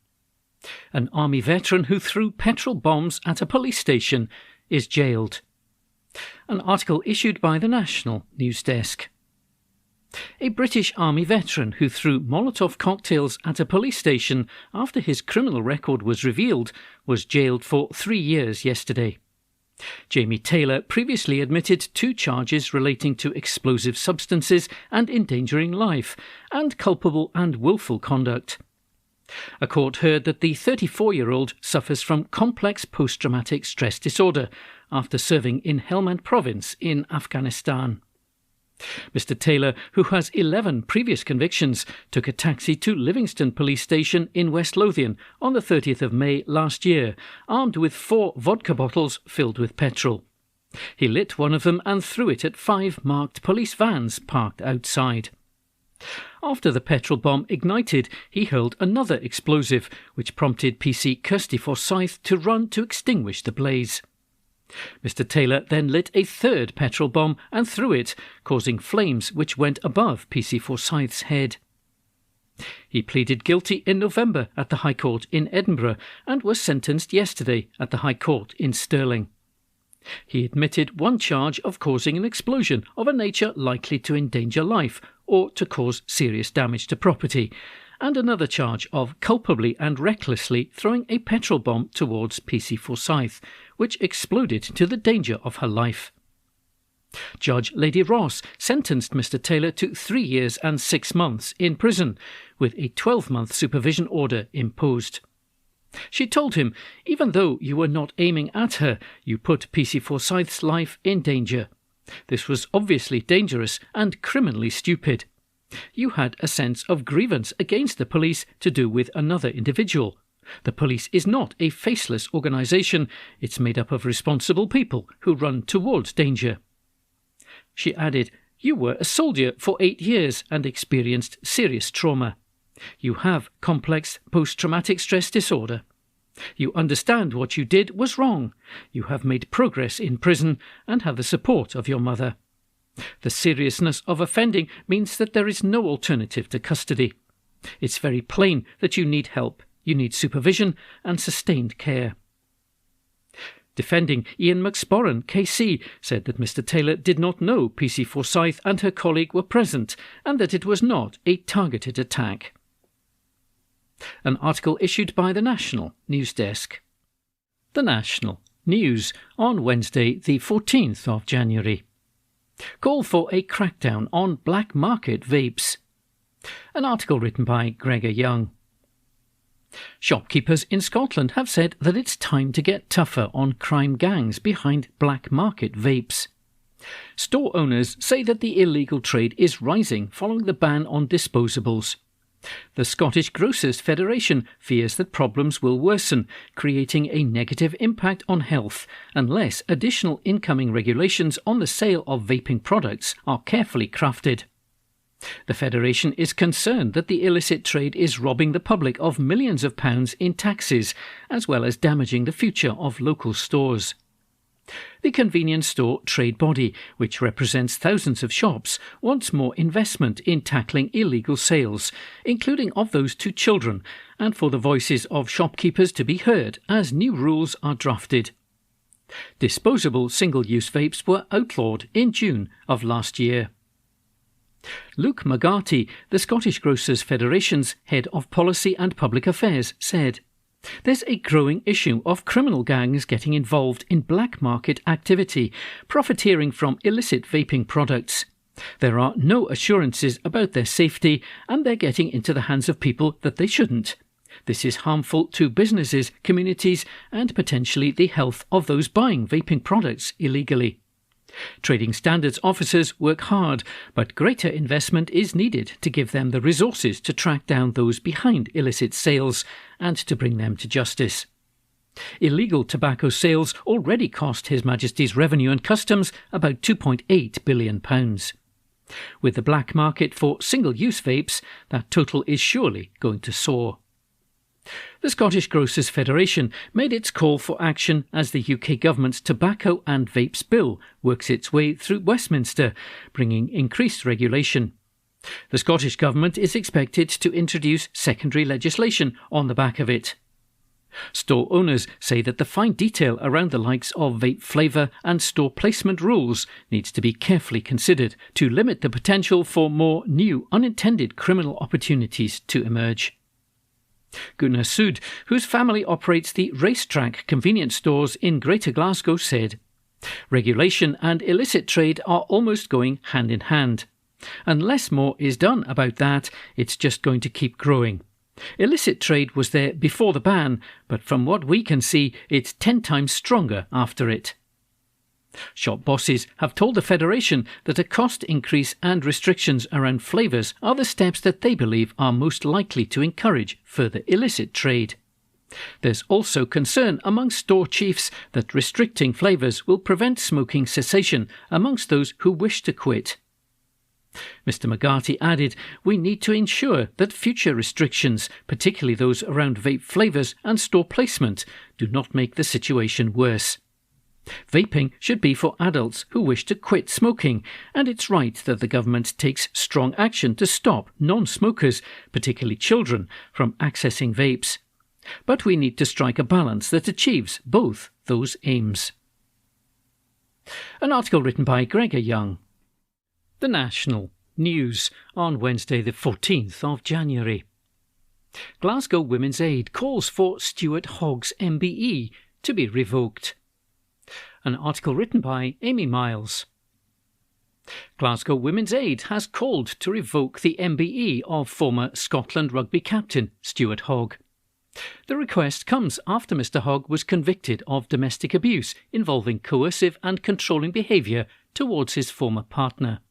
An army veteran who threw petrol bombs at a police station is jailed. An article issued by the National News Desk. A British Army veteran who threw Molotov cocktails at a police station after his criminal record was revealed was jailed for 3 years yesterday. Jamie Taylor previously admitted 2 charges relating to explosive substances and endangering life, and culpable and willful conduct. A court heard that the 34-year-old suffers from complex post-traumatic stress disorder after serving in Helmand province in Afghanistan. Mr Taylor, who has 11 previous convictions, took a taxi to Livingston Police Station in West Lothian on the 30th of May last year, armed with 4 vodka bottles filled with petrol. He lit one of them and threw it at 5 marked police vans parked outside. After the petrol bomb ignited, he hurled another explosive, which prompted PC Kirsty Forsyth to run to extinguish the blaze. Mr Taylor then lit a 3rd petrol bomb and threw it, causing flames which went above PC Forsyth's head. He pleaded guilty in November at the High Court in Edinburgh and was sentenced yesterday at the High Court in Stirling. He admitted 1 charge of causing an explosion of a nature likely to endanger life or to cause serious damage to property, and another charge of culpably and recklessly throwing a petrol bomb towards PC Forsyth, which exploded to the danger of her life. Judge Lady Ross sentenced Mr Taylor to 3 years and 6 months in prison, with a 12-month supervision order imposed. She told him, "Even though you were not aiming at her, you put PC Forsyth's life in danger. This was obviously dangerous and criminally stupid. You had a sense of grievance against the police to do with another individual. The police is not a faceless organisation. It's made up of responsible people who run towards danger." She added, "You were a soldier for 8 years and experienced serious trauma. You have complex post-traumatic stress disorder. You understand what you did was wrong. You have made progress in prison and have the support of your mother. The seriousness of offending means that there is no alternative to custody. It's very plain that you need help. You need supervision and sustained care." Defending Ian McSporran, KC, said that Mr Taylor did not know PC Forsyth and her colleague were present and that it was not a targeted attack. An article issued by the National News Desk. The National News on Wednesday the 14th of January. Call for a crackdown on black market vapes. An article written by Gregor Young. Shopkeepers in Scotland have said that it's time to get tougher on crime gangs behind black market vapes. Store owners say that the illegal trade is rising following the ban on disposables. The Scottish Grocers Federation fears that problems will worsen, creating a negative impact on health unless additional incoming regulations on the sale of vaping products are carefully crafted. The Federation is concerned that the illicit trade is robbing the public of millions of pounds in taxes, as well as damaging the future of local stores. The convenience store trade body, which represents thousands of shops, wants more investment in tackling illegal sales, including of those to children, and for the voices of shopkeepers to be heard as new rules are drafted. Disposable single-use vapes were outlawed in June of last year. Luke McGarty, the Scottish Grocers Federation's head of policy and public affairs, said, "There's a growing issue of criminal gangs getting involved in black market activity, profiteering from illicit vaping products. There are no assurances about their safety, and they're getting into the hands of people that they shouldn't. This is harmful to businesses, communities, and potentially the health of those buying vaping products illegally. Trading standards officers work hard, but greater investment is needed to give them the resources to track down those behind illicit sales and to bring them to justice. Illegal tobacco sales already cost His Majesty's Revenue and Customs about £2.8 billion. With the black market for single-use vapes, that total is surely going to soar. The Scottish Grocers Federation made its call for action as the UK government's Tobacco and Vapes Bill works its way through Westminster, bringing increased regulation. The Scottish Government is expected to introduce secondary legislation on the back of it. Store owners say that the fine detail around the likes of vape flavour and store placement rules needs to be carefully considered to limit the potential for more new unintended criminal opportunities to emerge. Gunnar Sood, whose family operates the Racetrack convenience stores in Greater Glasgow, said, "Regulation and illicit trade are almost going hand in hand. Unless more is done about that, it's just going to keep growing. Illicit trade was there before the ban, but from what we can see, it's 10 times stronger after it." Shop bosses have told the Federation that a cost increase and restrictions around flavours are the steps that they believe are most likely to encourage further illicit trade. There's also concern among store chiefs that restricting flavours will prevent smoking cessation amongst those who wish to quit. Mr McGarty added, "We need to ensure that future restrictions, particularly those around vape flavours and store placement, do not make the situation worse. Vaping should be for adults who wish to quit smoking, and it's right that the government takes strong action to stop non-smokers, particularly children, from accessing vapes. But we need to strike a balance that achieves both those aims." An article written by Gregor Young. The National News on Wednesday the 14th of January. Glasgow Women's Aid calls for Stuart Hogg's MBE to be revoked. An article written by Amy Miles. Glasgow Women's Aid has called to revoke the MBE of former Scotland rugby captain Stuart Hogg. The request comes after Mr Hogg was convicted of domestic abuse involving coercive and controlling behaviour towards his former partner.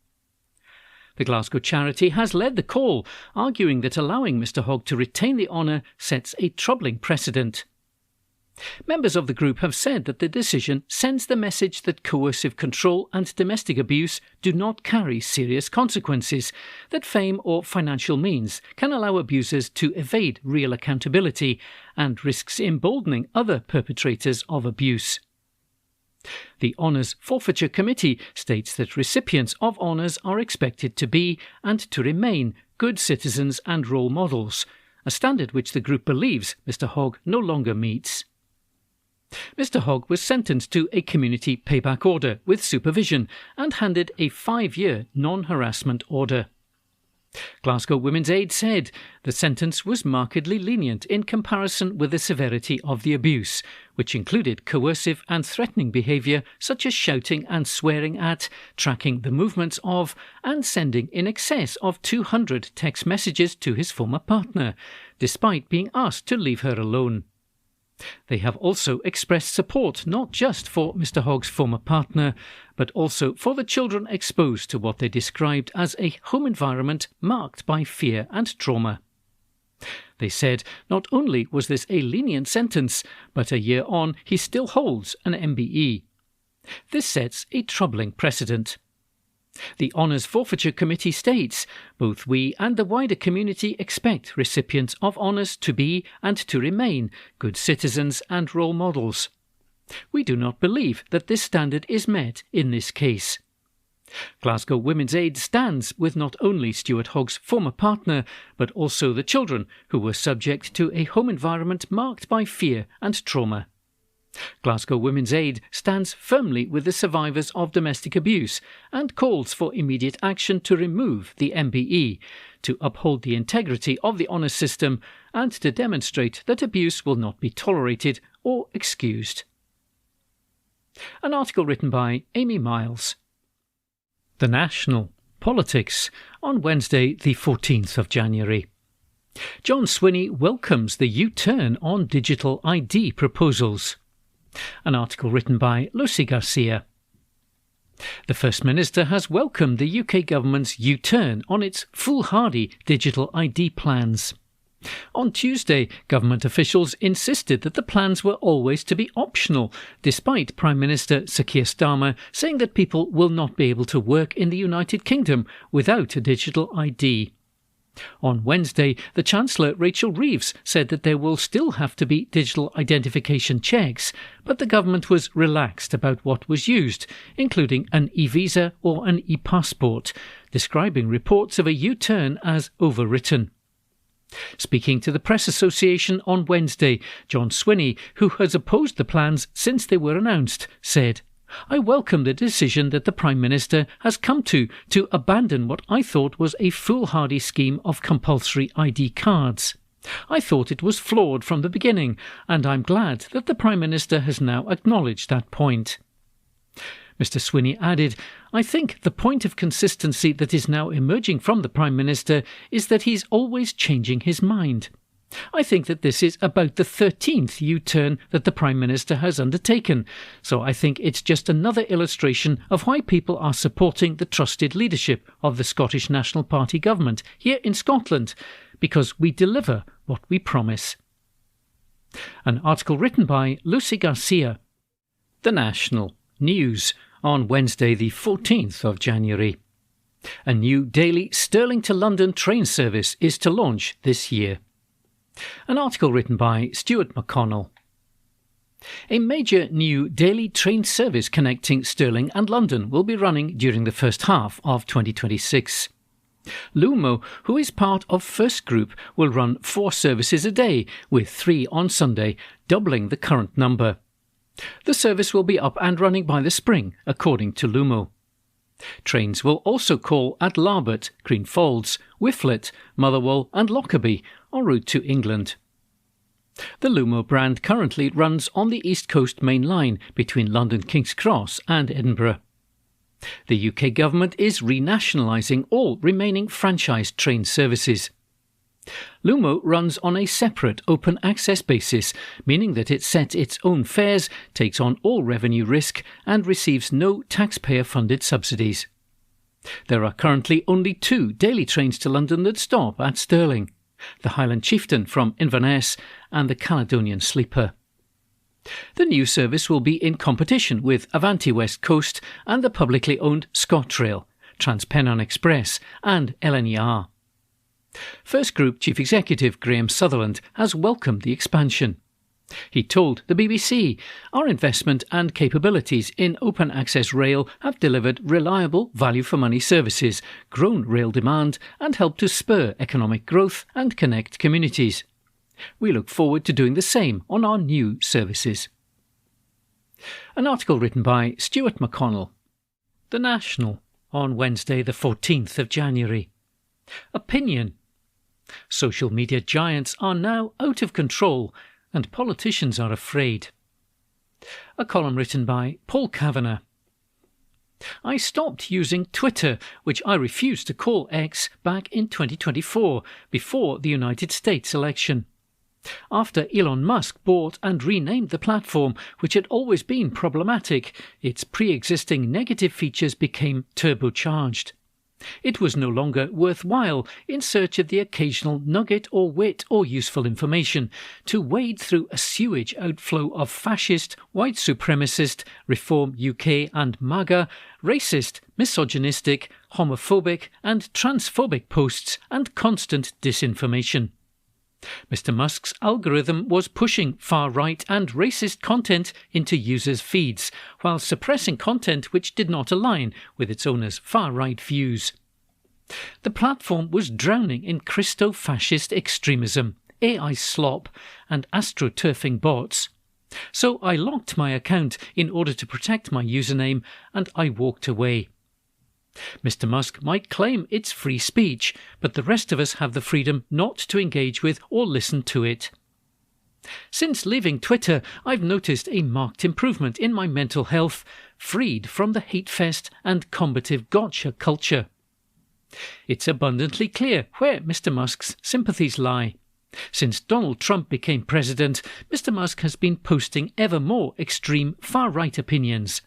The Glasgow charity has led the call, arguing that allowing Mr Hogg to retain the honour sets a troubling precedent. Members of the group have said that the decision sends the message that coercive control and domestic abuse do not carry serious consequences, that fame or financial means can allow abusers to evade real accountability, and risks emboldening other perpetrators of abuse. The Honours Forfeiture Committee states that recipients of honours are expected to be, and to remain, good citizens and role models, a standard which the group believes Mr Hogg no longer meets. Mr Hogg was sentenced to a community payback order with supervision and handed a 5-year non-harassment order. Glasgow Women's Aid said the sentence was markedly lenient in comparison with the severity of the abuse, which included coercive and threatening behaviour such as shouting and swearing at, tracking the movements of, and sending in excess of 200 text messages to his former partner, despite being asked to leave her alone. They have also expressed support not just for Mr Hogg's former partner, but also for the children exposed to what they described as a home environment marked by fear and trauma. They said not only was this a lenient sentence, but a year on he still holds an MBE. This sets a troubling precedent. The Honours Forfeiture Committee states, both we and the wider community expect recipients of honours to be and to remain good citizens and role models. We do not believe that this standard is met in this case. Glasgow Women's Aid stands with not only Stuart Hogg's former partner, but also the children who were subject to a home environment marked by fear and trauma. Glasgow Women's Aid stands firmly with the survivors of domestic abuse and calls for immediate action to remove the MBE, to uphold the integrity of the honours system and to demonstrate that abuse will not be tolerated or excused. An article written by Amy Miles. The National Politics on Wednesday the 14th of January. John Swinney welcomes the U-turn on digital ID proposals. An article written by Lucy Garcia. The First Minister has welcomed the UK government's U-turn on its foolhardy digital ID plans. On Tuesday, government officials insisted that the plans were always to be optional, despite Prime Minister Sir Keir Starmer saying that people will not be able to work in the United Kingdom without a digital ID. On Wednesday, the Chancellor Rachel Reeves said that there will still have to be digital identification checks, but the government was relaxed about what was used, including an e-visa or an e-passport, describing reports of a U-turn as overwritten. Speaking to the Press Association on Wednesday, John Swinney, who has opposed the plans since they were announced, said, "I welcome the decision that the Prime Minister has come to abandon what I thought was a foolhardy scheme of compulsory ID cards. I thought it was flawed from the beginning, and I'm glad that the Prime Minister has now acknowledged that point." Mr Swinney added, "I think the point of consistency that is now emerging from the Prime Minister is that he's always changing his mind. I think that this is about the 13th U-turn that the Prime Minister has undertaken, so I think it's just another illustration of why people are supporting the trusted leadership of the Scottish National Party government here in Scotland, because we deliver what we promise." An article written by Lucy Garcia. The National News on Wednesday the 14th of January. A new daily Stirling to London train service is to launch this year. An article written by Stuart McConnell. A major new daily train service connecting Stirling and London will be running during the first half of 2026. Lumo, who is part of First Group, will run 4 services a day, with 3 on Sunday, doubling the current number. The service will be up and running by the spring, according to Lumo. Trains will also call at Larbert, Greenfolds, Whifflet, Motherwell and Lockerbie en route to England. The Lumo brand currently runs on the East Coast Main Line between London King's Cross and Edinburgh. The UK government is renationalising all remaining franchised train services. Lumo runs on a separate open access basis, meaning that it sets its own fares, takes on all revenue risk and receives no taxpayer-funded subsidies. There are currently only 2 daily trains to London that stop at Stirling, the Highland Chieftain from Inverness and the Caledonian Sleeper. The new service will be in competition with Avanti West Coast and the publicly owned ScotRail, TransPennine Express and LNER. First Group Chief Executive Graham Sutherland has welcomed the expansion. He told the BBC, "Our investment and capabilities in open access rail have delivered reliable value-for-money services, grown rail demand and helped to spur economic growth and connect communities. We look forward to doing the same on our new services." An article written by Stuart McConnell. The National on Wednesday the 14th of January. Opinion. Social media giants are now out of control and politicians are afraid. A column written by Paul Kavanagh. I stopped using Twitter, which I refused to call X, back in 2024, before the United States election. After Elon Musk bought and renamed the platform, which had always been problematic, its pre-existing negative features became turbocharged. It was no longer worthwhile, in search of the occasional nugget or wit or useful information, to wade through a sewage outflow of fascist, white supremacist, Reform UK and MAGA, racist, misogynistic, homophobic and transphobic posts and constant disinformation. Mr. Musk's algorithm was pushing far-right and racist content into users' feeds, while suppressing content which did not align with its owner's far-right views. The platform was drowning in Christo-fascist extremism, AI slop, and astroturfing bots. So I locked my account in order to protect my username, and I walked away. Mr. Musk might claim it's free speech, but the rest of us have the freedom not to engage with or listen to it. Since leaving Twitter, I've noticed a marked improvement in my mental health, freed from the hate-fest and combative gotcha culture. It's abundantly clear where Mr. Musk's sympathies lie. Since Donald Trump became president, Mr. Musk has been posting ever more extreme far-right opinions.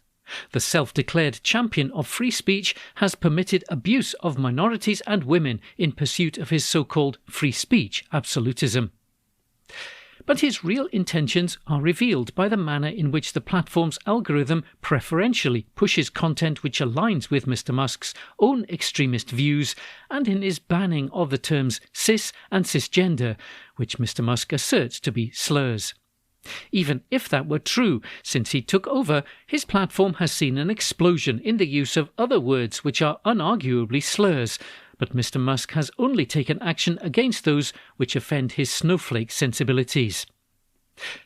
The self-declared champion of free speech has permitted abuse of minorities and women in pursuit of his so-called free speech absolutism. But his real intentions are revealed by the manner in which the platform's algorithm preferentially pushes content which aligns with Mr. Musk's own extremist views, and in his banning of the terms cis and cisgender, which Mr. Musk asserts to be slurs. Even if that were true, since he took over, his platform has seen an explosion in the use of other words which are unarguably slurs, but Mr. Musk has only taken action against those which offend his snowflake sensibilities.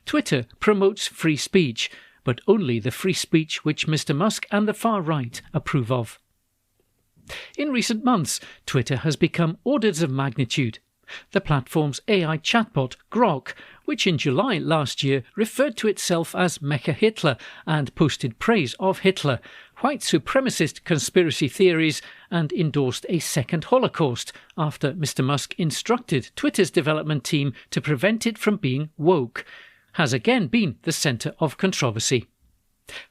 Twitter promotes free speech, but only the free speech which Mr. Musk and the far right approve of. In recent months, Twitter has become orders of magnitude. The platform's AI chatbot, Grok, which in July last year referred to itself as Mecha Hitler and posted praise of Hitler, white supremacist conspiracy theories, and endorsed a second Holocaust after Mr. Musk instructed Twitter's development team to prevent it from being woke, has again been the centre of controversy.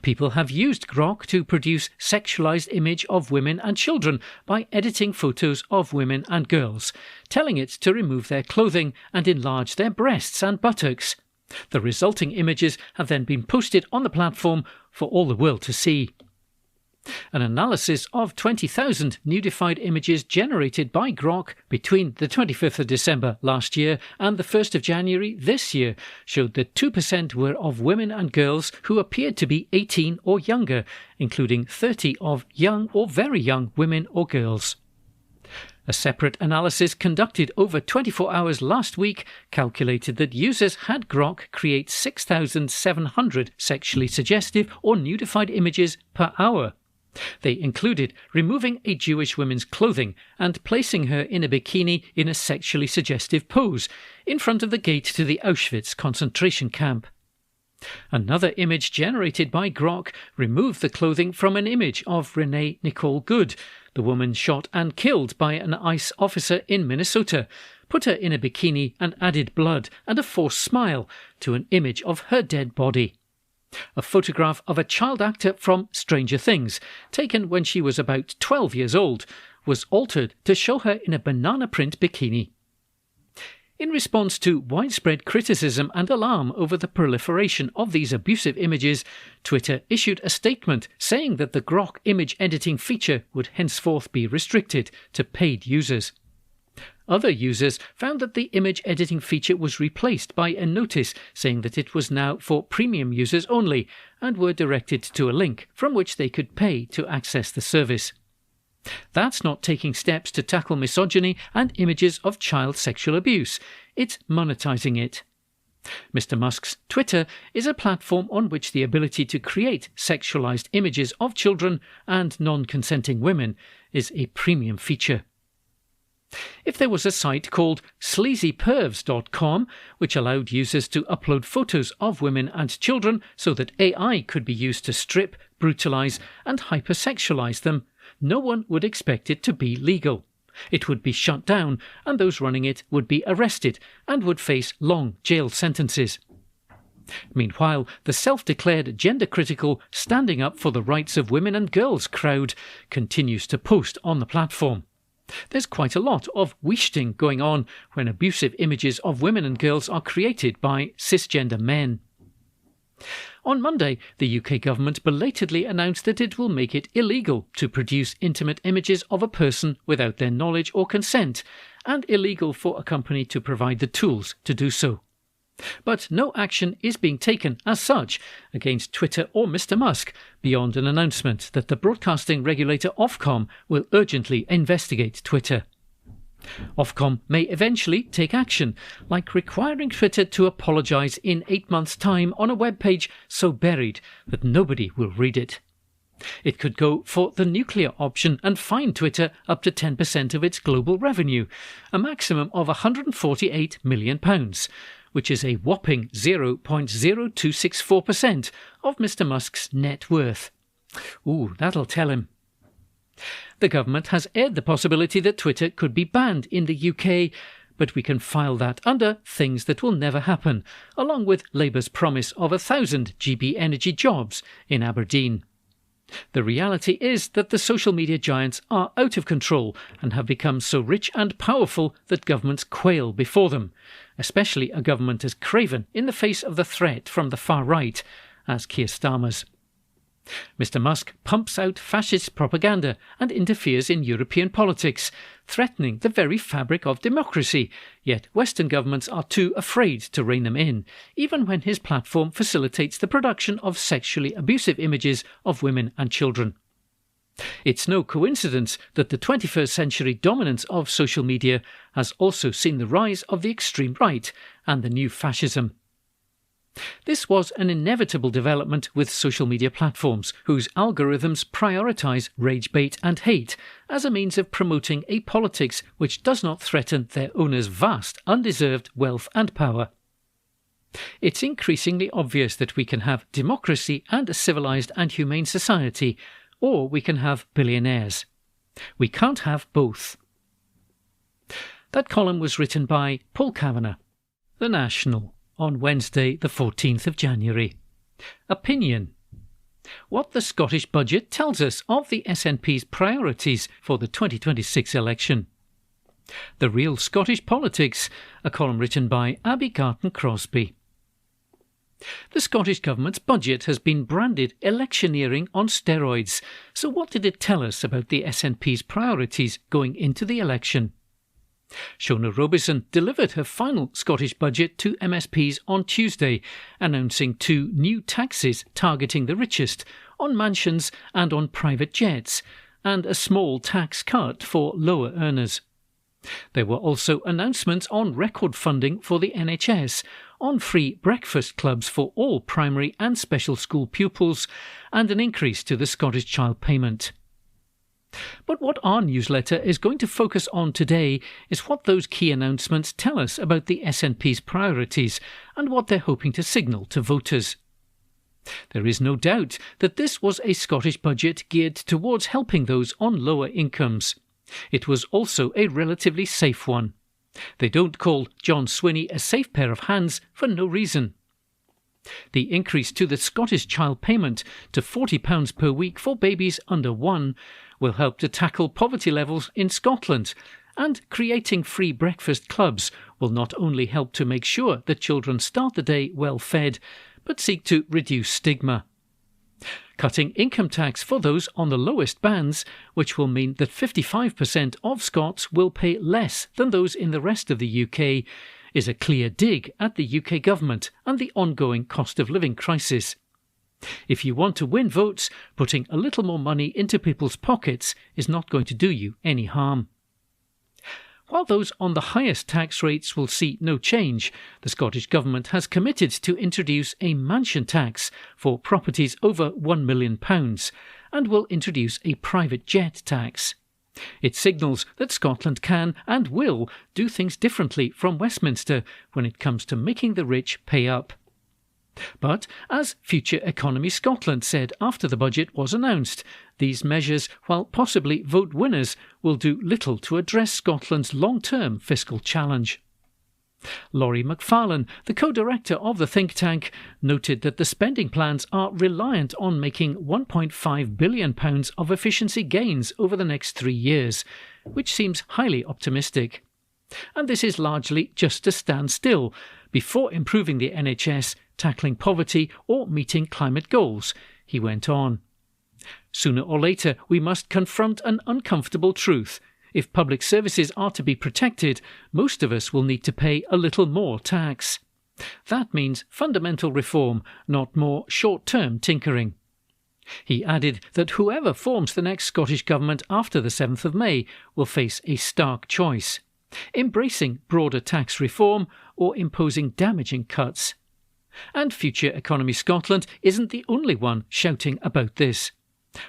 People have used Grok to produce sexualized image of women and children by editing photos of women and girls, telling it to remove their clothing and enlarge their breasts and buttocks. The resulting images have then been posted on the platform for all the world to see. An analysis of 20,000 nudified images generated by Grok between the 25th of December last year and the 1st of January this year showed that 2% were of women and girls who appeared to be 18 or younger, including 30 of young or very young women or girls. A separate analysis conducted over 24 hours last week calculated that users had Grok create 6,700 sexually suggestive or nudified images per hour. They included removing a Jewish woman's clothing and placing her in a bikini in a sexually suggestive pose in front of the gate to the Auschwitz concentration camp. Another image generated by Grok removed the clothing from an image of Renee Nicole Good, the woman shot and killed by an ICE officer in Minnesota, put her in a bikini and added blood and a forced smile to an image of her dead body. A photograph of a child actor from Stranger Things, taken when she was about 12 years old, was altered to show her in a banana print bikini. In response to widespread criticism and alarm over the proliferation of these abusive images, Twitter issued a statement saying that the Grok image editing feature would henceforth be restricted to paid users. Other users found that the image editing feature was replaced by a notice saying that it was now for premium users only and were directed to a link from which they could pay to access the service. That's not taking steps to tackle misogyny and images of child sexual abuse. It's monetizing it. Mr. Musk's Twitter is a platform on which the ability to create sexualized images of children and non-consenting women is a premium feature. If there was a site called sleazypervs.com, which allowed users to upload photos of women and children so that AI could be used to strip, brutalize, and hypersexualize them, no one would expect it to be legal. It would be shut down, and those running it would be arrested and would face long jail sentences. Meanwhile, the self-declared gender-critical standing up for the rights of women and girls crowd continues to post on the platform. There's quite a lot of wishting going on when abusive images of women and girls are created by cisgender men. On Monday, the UK government belatedly announced that it will make it illegal to produce intimate images of a person without their knowledge or consent, and illegal for a company to provide the tools to do so. But no action is being taken as such against Twitter or Mr. Musk, beyond an announcement that the broadcasting regulator Ofcom will urgently investigate Twitter. Ofcom may eventually take action, like requiring Twitter to apologise in 8 months' time on a web page so buried that nobody will read it. It could go for the nuclear option and fine Twitter up to 10% of its global revenue, a maximum of £148 million, which is a whopping 0.0264% of Mr. Musk's net worth. Ooh, that'll tell him. The government has aired the possibility that Twitter could be banned in the UK, but we can file that under things that will never happen, along with Labour's promise of 1,000 GB Energy jobs in Aberdeen. The reality is that the social media giants are out of control and have become so rich and powerful that governments quail before them, especially a government as craven in the face of the threat from the far right as Keir Starmer's. Mr. Musk pumps out fascist propaganda and interferes in European politics, threatening the very fabric of democracy, yet Western governments are too afraid to rein them in, even when his platform facilitates the production of sexually abusive images of women and children. It's no coincidence that the 21st century dominance of social media has also seen the rise of the extreme right and the new fascism. This was an inevitable development with social media platforms, whose algorithms prioritise rage bait and hate as a means of promoting a politics which does not threaten their owners' vast, undeserved wealth and power. It's increasingly obvious that we can have democracy and a civilised and humane society, or we can have billionaires. We can't have both. That column was written by Paul Kavanagh. The National, on Wednesday the 14th of January. Opinion. What the Scottish budget tells us of the SNP's priorities for the 2026 election. The Real Scottish Politics, a column written by Abby Garton-Crosby. The Scottish Government's budget has been branded electioneering on steroids, so what did it tell us about the SNP's priorities going into the election? Shona Robison delivered her final Scottish budget to MSPs on Tuesday, announcing 2 new taxes targeting the richest, on mansions and on private jets, and a small tax cut for lower earners. There were also announcements on record funding for the NHS, on free breakfast clubs for all primary and special school pupils, and an increase to the Scottish Child Payment. But what our newsletter is going to focus on today is what those key announcements tell us about the SNP's priorities and what they're hoping to signal to voters. There is no doubt that this was a Scottish budget geared towards helping those on lower incomes. It was also a relatively safe one. They don't call John Swinney a safe pair of hands for no reason. The increase to the Scottish Child Payment to £40 per week for babies under 1 will help to tackle poverty levels in Scotland, and creating free breakfast clubs will not only help to make sure that children start the day well fed, but seek to reduce stigma. Cutting income tax for those on the lowest bands, which will mean that 55% of Scots will pay less than those in the rest of the UK, is a clear dig at the UK government and the ongoing cost of living crisis. If you want to win votes, putting a little more money into people's pockets is not going to do you any harm. While those on the highest tax rates will see no change, the Scottish Government has committed to introduce a mansion tax for properties over £1 million and will introduce a private jet tax. It signals that Scotland can and will do things differently from Westminster when it comes to making the rich pay up. But, as Future Economy Scotland said after the budget was announced, these measures, while possibly vote winners, will do little to address Scotland's long-term fiscal challenge. Laurie McFarlane, the co-director of the think tank, noted that the spending plans are reliant on making £1.5 billion of efficiency gains over the next 3 years, which seems highly optimistic. And this is largely just to stand still, before improving the NHS, tackling poverty or meeting climate goals, he went on. Sooner or later, we must confront an uncomfortable truth. If public services are to be protected, most of us will need to pay a little more tax. That means fundamental reform, not more short-term tinkering. He added that whoever forms the next Scottish Government after the 7th of May will face a stark choice: embracing broader tax reform or imposing damaging cuts. And Future Economy Scotland isn't the only one shouting about this.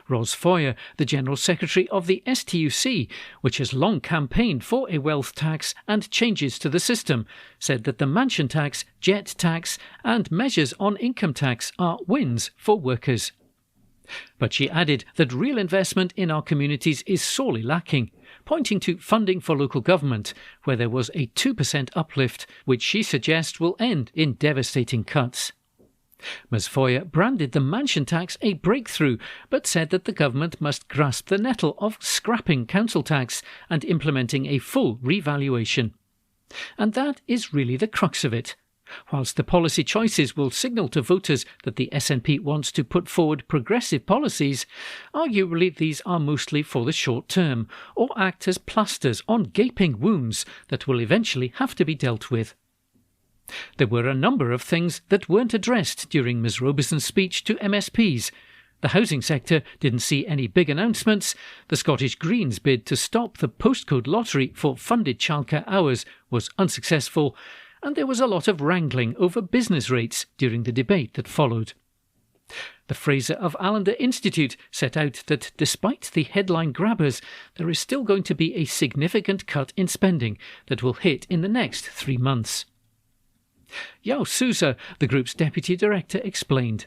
Ros Foyer, the General Secretary of the STUC, which has long campaigned for a wealth tax and changes to the system, said that the mansion tax, jet tax and measures on income tax are wins for workers. But she added that real investment in our communities is sorely lacking, pointing to funding for local government, where there was a 2% uplift, which she suggests will end in devastating cuts. Ms Foyer branded the mansion tax a breakthrough, but said that the government must grasp the nettle of scrapping council tax and implementing a full revaluation. And that is really the crux of it. Whilst the policy choices will signal to voters that the SNP wants to put forward progressive policies, arguably these are mostly for the short term, or act as plasters on gaping wounds that will eventually have to be dealt with. There were a number of things that weren't addressed during Ms Robison's speech to MSPs. The housing sector didn't see any big announcements, the Scottish Greens' bid to stop the postcode lottery for funded childcare hours was unsuccessful, and there was a lot of wrangling over business rates during the debate that followed. The Fraser of Allender Institute set out that despite the headline grabbers, there is still going to be a significant cut in spending that will hit in the next 3 months. Yao Souza, the group's deputy director, explained.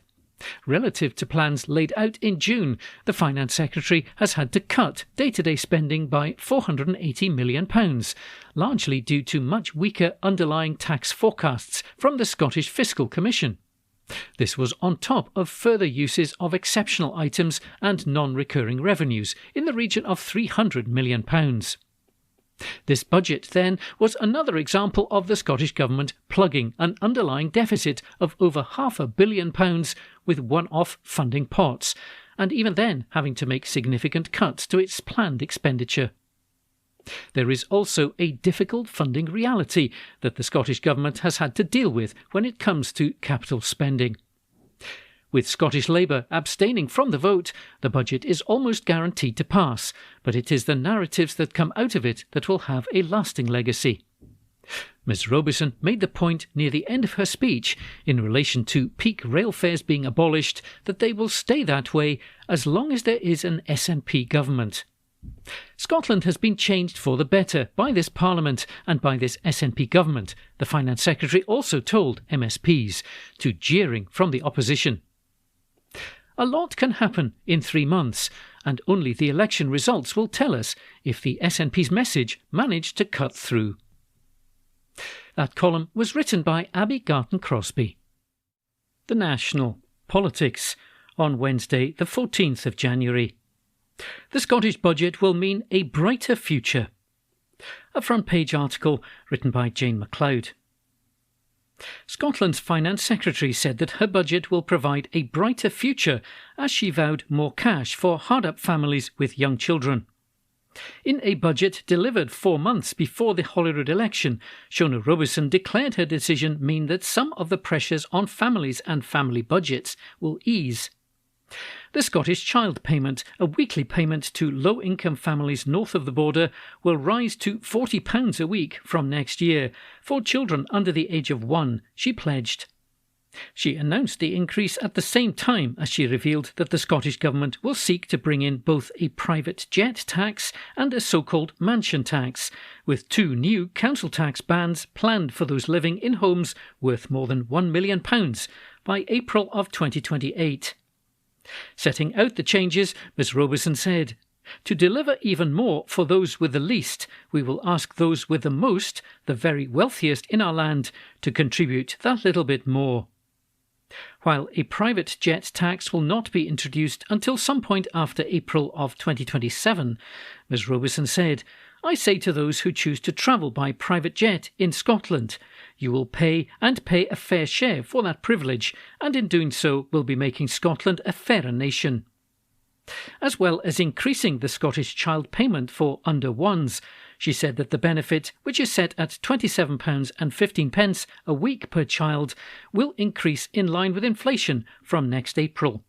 Relative to plans laid out in June, the Finance Secretary has had to cut day-to-day spending by £480 million, largely due to much weaker underlying tax forecasts from the Scottish Fiscal Commission. This was on top of further uses of exceptional items and non-recurring revenues in the region of £300 million. This budget, then, was another example of the Scottish Government plugging an underlying deficit of over £500 million with one-off funding pots, and even then having to make significant cuts to its planned expenditure. There is also a difficult funding reality that the Scottish Government has had to deal with when it comes to capital spending. With Scottish Labour abstaining from the vote, the budget is almost guaranteed to pass, but it is the narratives that come out of it that will have a lasting legacy. Ms Robison made the point near the end of her speech in relation to peak rail fares being abolished that they will stay that way as long as there is an SNP government. Scotland has been changed for the better by this Parliament and by this SNP government, the Finance Secretary also told MSPs, to jeering from the opposition. A lot can happen in 3 months, and only the election results will tell us if the SNP's message managed to cut through. That column was written by Abby Garton-Crosby. The National Politics on Wednesday, the 14th of January. The Scottish budget will mean a brighter future. A front-page article written by Jane MacLeod. Scotland's Finance Secretary said that her budget will provide a brighter future as she vowed more cash for hard-up families with young children. In a budget delivered 4 months before the Holyrood election, Shona Robison declared her decision mean that some of the pressures on families and family budgets will ease. The Scottish Child Payment, a weekly payment to low-income families north of the border, will rise to £40 a week from next year for children under the age of 1, she pledged. She announced the increase at the same time as she revealed that the Scottish Government will seek to bring in both a private jet tax and a so-called mansion tax, with 2 new council tax bands planned for those living in homes worth more than £1 million by April of 2028. Setting out the changes, Ms Robison said, "To deliver even more for those with the least, we will ask those with the most, the very wealthiest in our land, to contribute that little bit more." While a private jet tax will not be introduced until some point after April of 2027, Ms Robison said, "I say to those who choose to travel by private jet in Scotland, You will pay a fair share for that privilege, and in doing so will be making Scotland a fairer nation. As well as increasing the Scottish child payment for under ones, she said that the benefit, which is set at £27.15 a week per child, will increase in line with inflation from next April.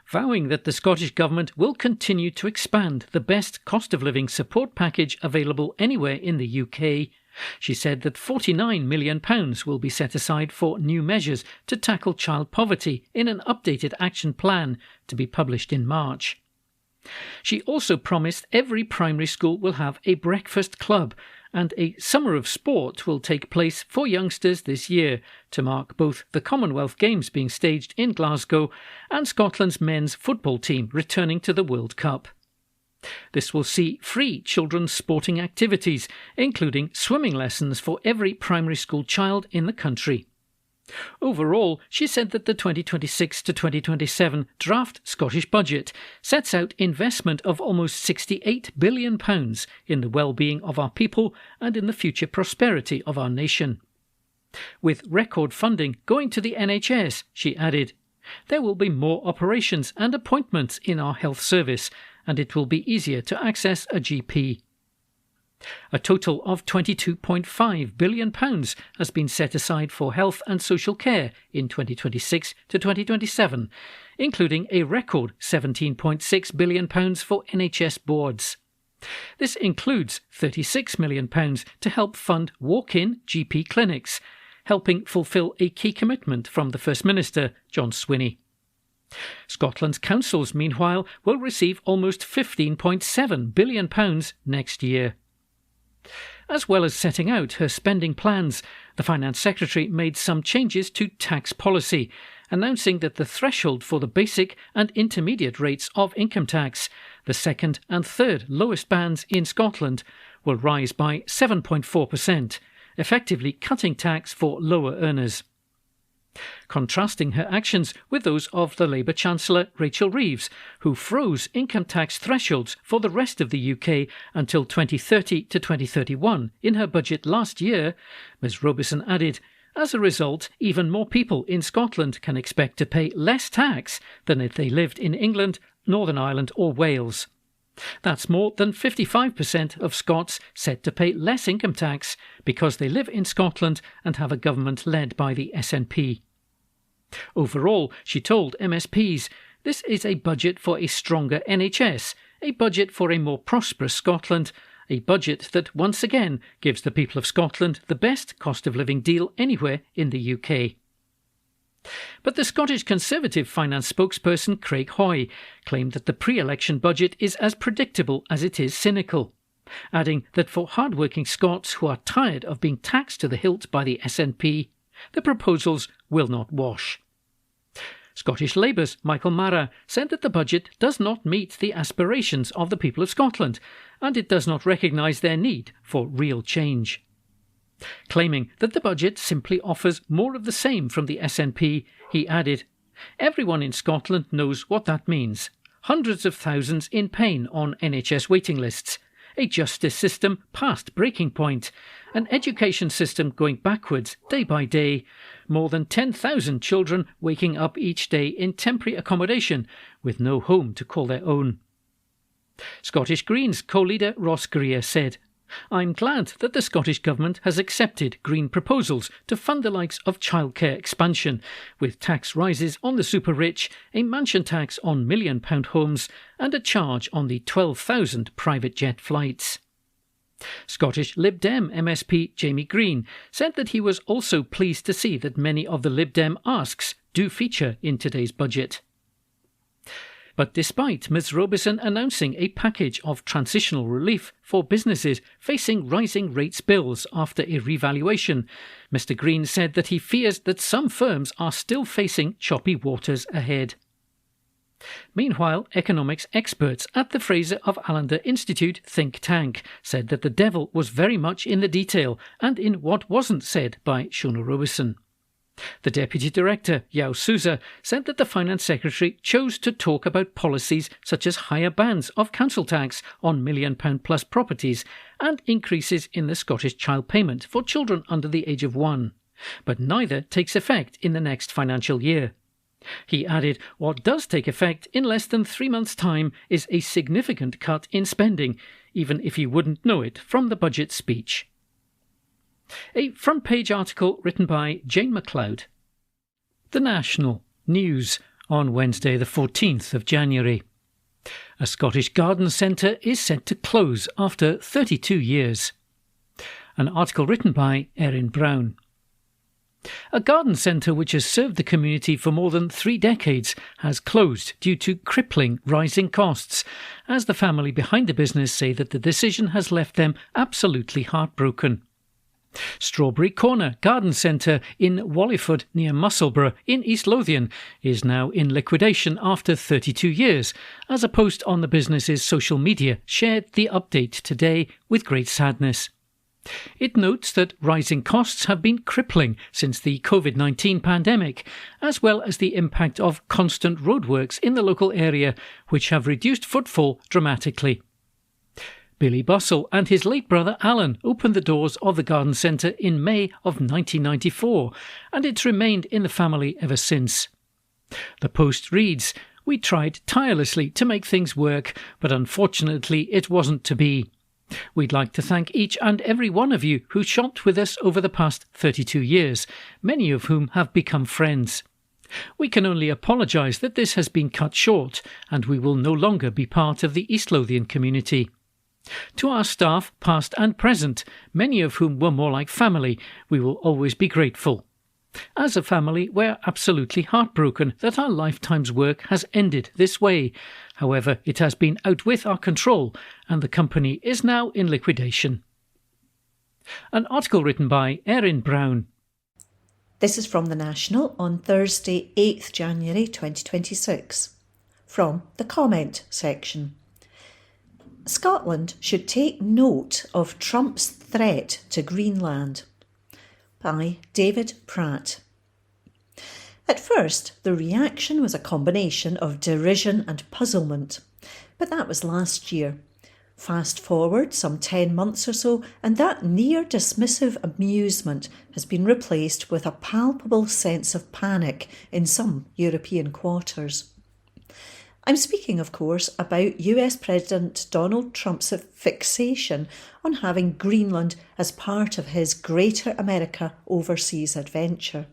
Vowing that the Scottish Government will continue to expand the best cost of living support package available anywhere in the UK, she said that £49 million will be set aside for new measures to tackle child poverty in an updated action plan to be published in March. She also promised every primary school will have a breakfast club, and a summer of sport will take place for youngsters this year to mark both the Commonwealth Games being staged in Glasgow and Scotland's men's football team returning to the World Cup. This will see free children's sporting activities, including swimming lessons for every primary school child in the country. Overall, she said that the 2026 to 2027 draft Scottish budget sets out investment of almost £68 billion in the well-being of our people and in the future prosperity of our nation. With record funding going to the NHS, she added, there will be more operations and appointments in our health service, and it will be easier to access a GP. A total of £22.5 billion has been set aside for health and social care in 2026 to 2027, including a record £17.6 billion for NHS boards. This includes £36 million to help fund walk-in GP clinics, helping fulfil a key commitment from the First Minister, John Swinney. Scotland's councils, meanwhile, will receive almost £15.7 billion next year. As well as setting out her spending plans, the Finance Secretary made some changes to tax policy, announcing that the threshold for the basic and intermediate rates of income tax, the second and third lowest bands in Scotland, will rise by 7.4%, effectively cutting tax for lower earners. Contrasting her actions with those of the Labour Chancellor Rachel Reeves, who froze income tax thresholds for the rest of the UK until 2030 to 2031 in her budget last year, Ms Robeson added, as a result, even more people in Scotland can expect to pay less tax than if they lived in England, Northern Ireland or Wales. That's more than 55% of Scots set to pay less income tax because they live in Scotland and have a government led by the SNP. Overall, she told MSPs, this is a budget for a stronger NHS, a budget for a more prosperous Scotland, a budget that once again gives the people of Scotland the best cost of living deal anywhere in the UK. But the Scottish Conservative finance spokesperson Craig Hoy claimed that the pre-election budget is as predictable as it is cynical, adding that for hard-working Scots who are tired of being taxed to the hilt by the SNP, the proposals will not wash. Scottish Labour's Michael Marra said that the budget does not meet the aspirations of the people of Scotland, and it does not recognise their need for real change. Claiming that the budget simply offers more of the same from the SNP, he added, everyone in Scotland knows what that means. Hundreds of thousands in pain on NHS waiting lists, a justice system past breaking point, an education system going backwards day by day, more than 10,000 children waking up each day in temporary accommodation with no home to call their own. Scottish Greens co-leader Ross Greer said, I'm glad that the Scottish Government has accepted Green proposals to fund the likes of childcare expansion, with tax rises on the super-rich, a mansion tax on £1 million homes and a charge on the 12,000 private jet flights. Scottish Lib Dem MSP Jamie Green said that he was also pleased to see that many of the Lib Dem asks do feature in today's budget. But despite Ms Robeson announcing a package of transitional relief for businesses facing rising rates bills after a revaluation, Mr Green said that he fears that some firms are still facing choppy waters ahead. Meanwhile, economics experts at the Fraser of Allender Institute think tank said that the devil was very much in the detail and in what wasn't said by Shona Robeson. The Deputy Director, Yao Souza, said that the Finance Secretary chose to talk about policies such as higher bands of council tax on £1 million plus properties and increases in the Scottish child payment for children under the age of 1, but neither takes effect in the next financial year. He added what does take effect in less than 3 months' time is a significant cut in spending, even if you wouldn't know it from the budget speech. A front-page article written by Jane MacLeod. The National News on Wednesday the 14th of January. A Scottish garden centre is set to close after 32 years. An article written by Erin Brown. A garden centre which has served the community for more than 3 decades has closed due to crippling rising costs, as the family behind the business say that the decision has left them absolutely heartbroken. Strawberry Corner Garden Centre in Walliford near Musselburgh in East Lothian is now in liquidation after 32 years, as a post on the business's social media shared the update today with great sadness. It notes that rising costs have been crippling since the COVID-19 pandemic, as well as the impact of constant roadworks in the local area, which have reduced footfall dramatically. Billy Bussell and his late brother Alan opened the doors of the garden centre in May of 1994, and it's remained in the family ever since. The post reads, "We tried tirelessly to make things work, but unfortunately it wasn't to be. We'd like to thank each and every one of you who shopped with us over the past 32 years, many of whom have become friends. We can only apologise that this has been cut short, and we will no longer be part of the East Lothian community. To our staff, past and present, many of whom were more like family, we will always be grateful. As a family, we're absolutely heartbroken that our lifetime's work has ended this way. However, it has been out with our control, and the company is now in liquidation." An article written by Erin Brown. This is from The National on Thursday, 8th January 2026, from the comment section. Scotland should take note of Trump's threat to Greenland, by David Pratt. At first, the reaction was a combination of derision and puzzlement, but that was last year. Fast forward some 10 months or so, and that near dismissive amusement has been replaced with a palpable sense of panic in some European quarters. I'm speaking, of course, about US President Donald Trump's fixation on having Greenland as part of his Greater America overseas adventure.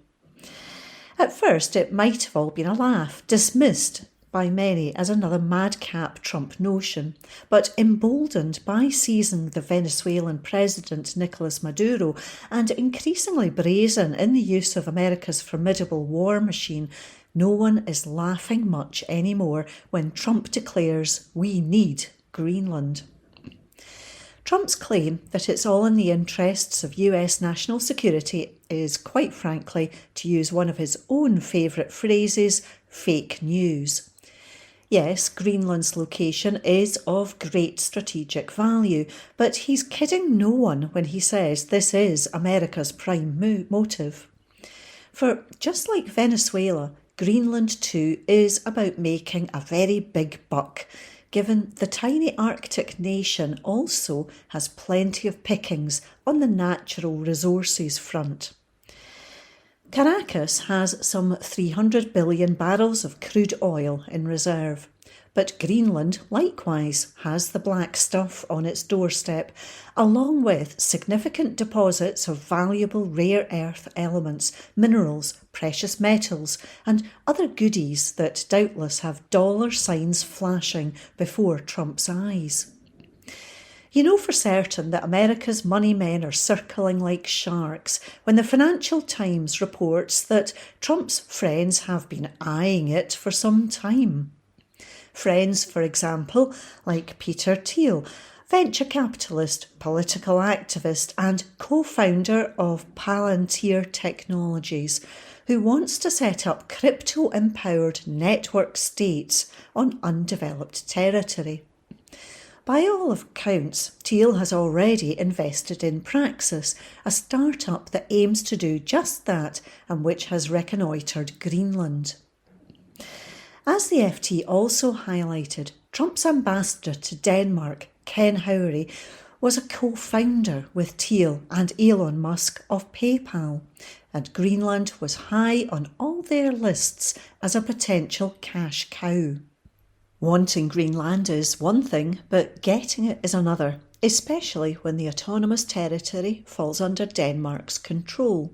At first, it might have all been a laugh, dismissed by many as another madcap Trump notion, but emboldened by seizing the Venezuelan President Nicolas Maduro and increasingly brazen in the use of America's formidable war machine, no one is laughing much anymore when Trump declares we need Greenland. Trump's claim that it's all in the interests of US national security is, quite frankly, to use one of his own favourite phrases, fake news. Yes, Greenland's location is of great strategic value, but he's kidding no one when he says this is America's prime motive. For just like Venezuela, Greenland too is about making a very big buck, given the tiny Arctic nation also has plenty of pickings on the natural resources front. Caracas has some 300 billion barrels of crude oil in reserve, but Greenland likewise has the black stuff on its doorstep, along with significant deposits of valuable rare earth elements, minerals, precious metals, and other goodies that doubtless have dollar signs flashing before Trump's eyes. You know for certain that America's money men are circling like sharks when the Financial Times reports that Trump's friends have been eyeing it for some time. Friends, for example, like Peter Thiel, venture capitalist, political activist and co-founder of Palantir Technologies, who wants to set up crypto-empowered network states on undeveloped territory. By all accounts, Teal has already invested in Praxis, a start-up that aims to do just that and which has reconnoitred Greenland. As the FT also highlighted, Trump's ambassador to Denmark, Ken Howry, was a co-founder with Teal and Elon Musk of PayPal, and Greenland was high on all their lists as a potential cash cow. Wanting Greenland is one thing, but getting it is another, especially when the autonomous territory falls under Denmark's control.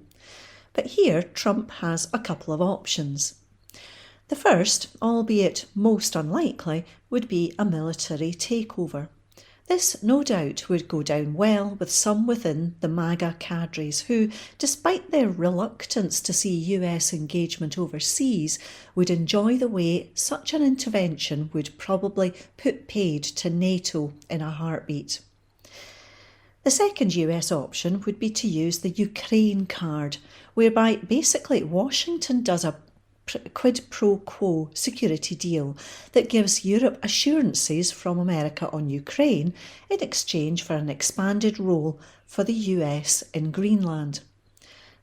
But here Trump has a couple of options. The first, albeit most unlikely, would be a military takeover. This, no doubt, would go down well with some within the MAGA cadres who, despite their reluctance to see US engagement overseas, would enjoy the way such an intervention would probably put paid to NATO in a heartbeat. The second US option would be to use the Ukraine card, whereby basically Washington does a quid pro quo security deal that gives Europe assurances from America on Ukraine in exchange for an expanded role for the US in Greenland.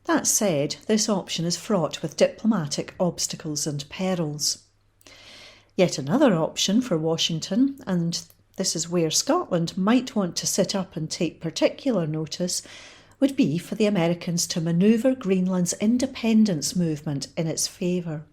That said, this option is fraught with diplomatic obstacles and perils. Yet another option for Washington, and this is where Scotland might want to sit up and take particular notice, would be for the Americans to manoeuvre Greenland's independence movement in its favour.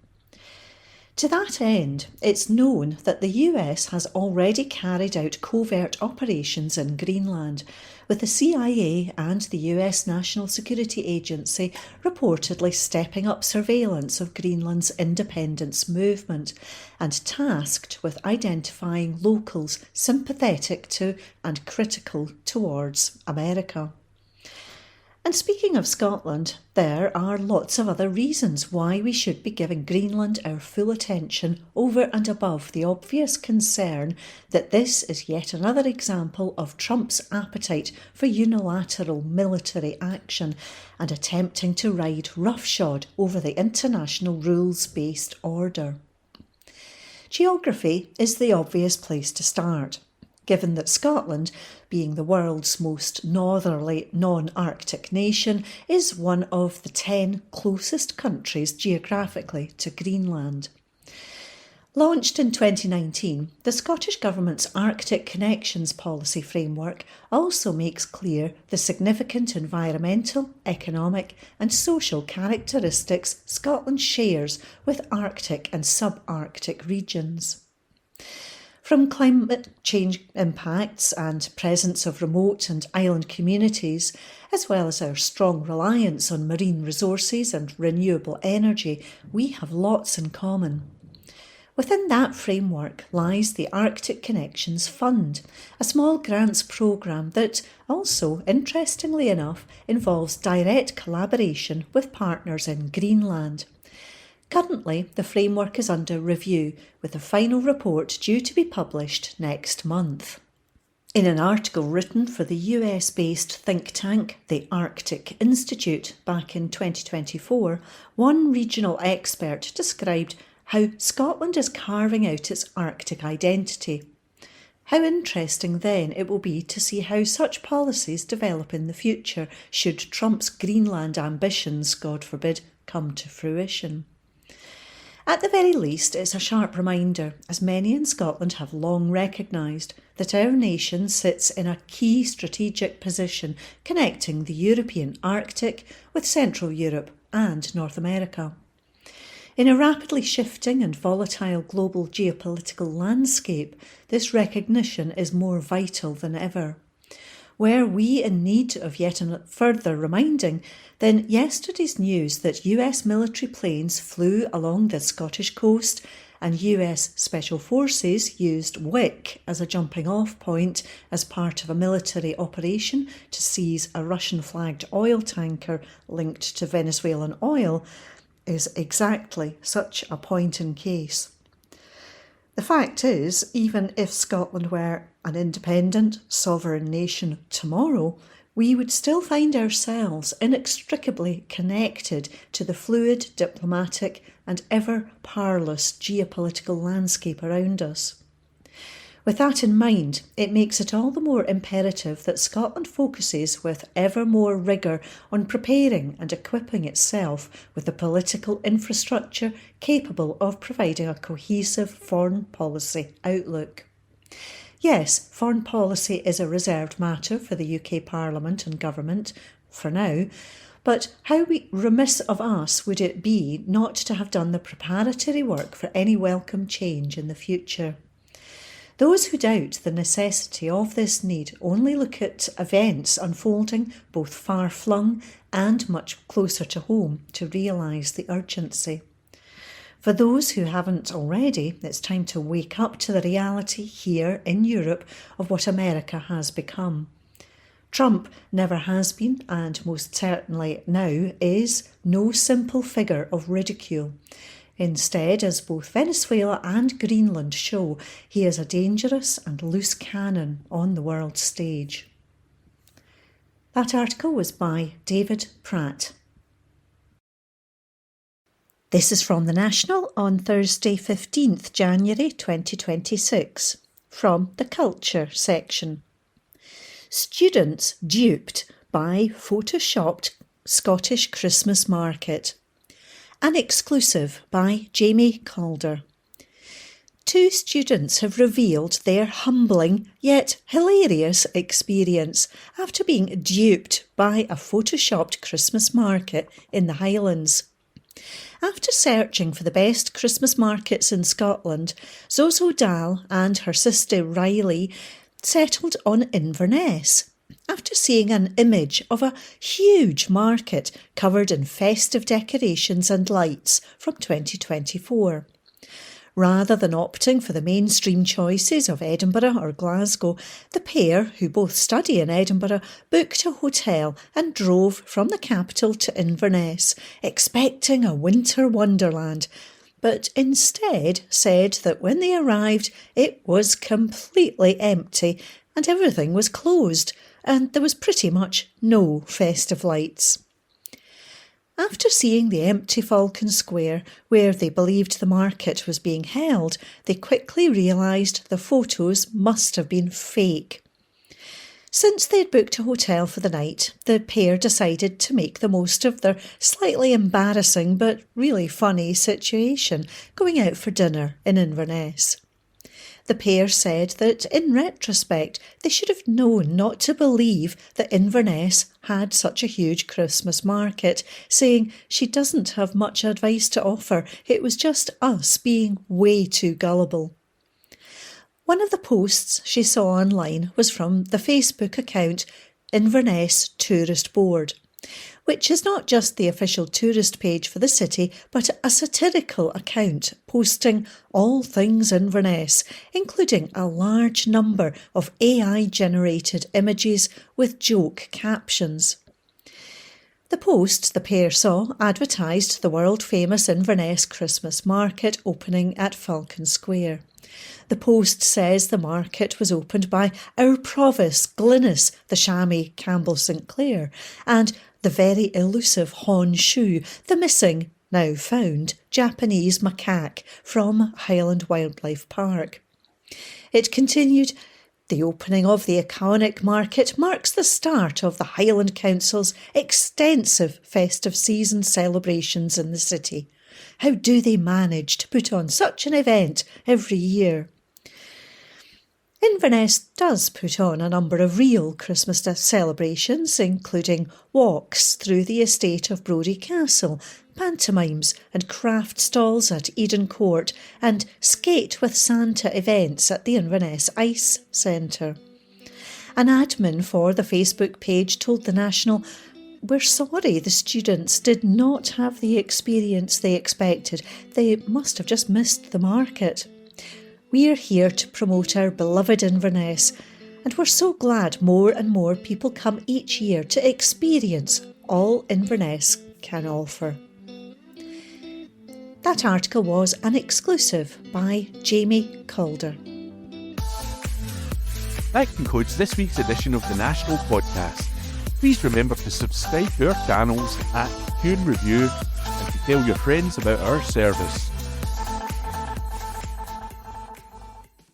To that end, it's known that the US has already carried out covert operations in Greenland, with the CIA and the US National Security Agency reportedly stepping up surveillance of Greenland's independence movement and tasked with identifying locals sympathetic to and critical towards America. And speaking of Scotland, there are lots of other reasons why we should be giving Greenland our full attention over and above the obvious concern that this is yet another example of Trump's appetite for unilateral military action and attempting to ride roughshod over the international rules-based order. Geography is the obvious place to start, given that Scotland, being the world's most northerly non-Arctic nation, is one of the 10 closest countries geographically to Greenland. Launched in 2019, the Scottish Government's Arctic Connections Policy Framework also makes clear the significant environmental, economic and social characteristics Scotland shares with Arctic and subarctic regions. From climate change impacts and presence of remote and island communities, as well as our strong reliance on marine resources and renewable energy, we have lots in common. Within that framework lies the Arctic Connections Fund, a small grants programme that also, interestingly enough, involves direct collaboration with partners in Greenland. Currently, the framework is under review, with the final report due to be published next month. In an article written for the US-based think tank, the Arctic Institute, back in 2024, one regional expert described how Scotland is carving out its Arctic identity. How interesting then it will be to see how such policies develop in the future should Trump's Greenland ambitions, God forbid, come to fruition. At the very least, it's a sharp reminder, as many in Scotland have long recognised, that our nation sits in a key strategic position connecting the European Arctic with Central Europe and North America. In a rapidly shifting and volatile global geopolitical landscape, this recognition is more vital than ever. Were we in need of yet further reminding, then yesterday's news that US military planes flew along the Scottish coast and US Special Forces used Wick as a jumping-off point as part of a military operation to seize a Russian-flagged oil tanker linked to Venezuelan oil is exactly such a point in case. The fact is, even if Scotland were an independent, sovereign nation tomorrow, we would still find ourselves inextricably connected to the fluid, diplomatic and ever powerless geopolitical landscape around us. With that in mind, it makes it all the more imperative that Scotland focuses with ever more rigour on preparing and equipping itself with the political infrastructure capable of providing a cohesive foreign policy outlook. Yes, foreign policy is a reserved matter for the UK Parliament and Government, for now, but how remiss of us would it be not to have done the preparatory work for any welcome change in the future? Those who doubt the necessity of this need only look at events unfolding both far-flung and much closer to home to realise the urgency. For those who haven't already, it's time to wake up to the reality here in Europe of what America has become. Trump never has been, and most certainly now is, no simple figure of ridicule. Instead, as both Venezuela and Greenland show, he is a dangerous and loose cannon on the world stage. That article was by David Pratt. This is from The National on Thursday 15th January 2026, from the Culture section. Students duped by photoshopped Scottish Christmas market. An exclusive by Jamie Calder. 2 students have revealed their humbling yet hilarious experience after being duped by a photoshopped Christmas market in the Highlands. After searching for the best Christmas markets in Scotland, Zozo Dahl and her sister Riley settled on Inverness after seeing an image of a huge market covered in festive decorations and lights from 2024. Rather than opting for the mainstream choices of Edinburgh or Glasgow, the pair, who both study in Edinburgh, booked a hotel and drove from the capital to Inverness, expecting a winter wonderland, but instead said that when they arrived it was completely empty and everything was closed, and there was pretty much no festive lights. After seeing the empty Falcon Square, where they believed the market was being held, they quickly realised the photos must have been fake. Since they'd booked a hotel for the night, the pair decided to make the most of their slightly embarrassing but really funny situation, going out for dinner in Inverness. The pair said that, in retrospect, they should have known not to believe that Inverness had such a huge Christmas market, saying she doesn't have much advice to offer, it was just us being way too gullible. One of the posts she saw online was from the Facebook account Inverness Tourist Board, which is not just the official tourist page for the city, but a satirical account posting all things Inverness, including a large number of AI-generated images with joke captions. The post the pair saw advertised the world-famous Inverness Christmas market opening at Falcon Square. The post says the market was opened by our Provost Glynis the Shammy Campbell St Clair and the very elusive Hon Shu, the missing, now found, Japanese macaque from Highland Wildlife Park. It continued, the opening of the iconic market marks the start of the Highland Council's extensive festive season celebrations in the city. How do they manage to put on such an event every year? Inverness does put on a number of real Christmas celebrations, including walks through the estate of Brodie Castle, pantomimes and craft stalls at Eden Court, and Skate with Santa events at the Inverness Ice Centre. An admin for the Facebook page told The National, "We're sorry the students did not have the experience they expected. They must have just missed the market. We're here to promote our beloved Inverness, and we're so glad more and more people come each year to experience all Inverness can offer." That article was an exclusive by Jamie Calder. That concludes this week's edition of the National Podcast. Please remember to subscribe to our channels at Tune Review and to tell your friends about our service.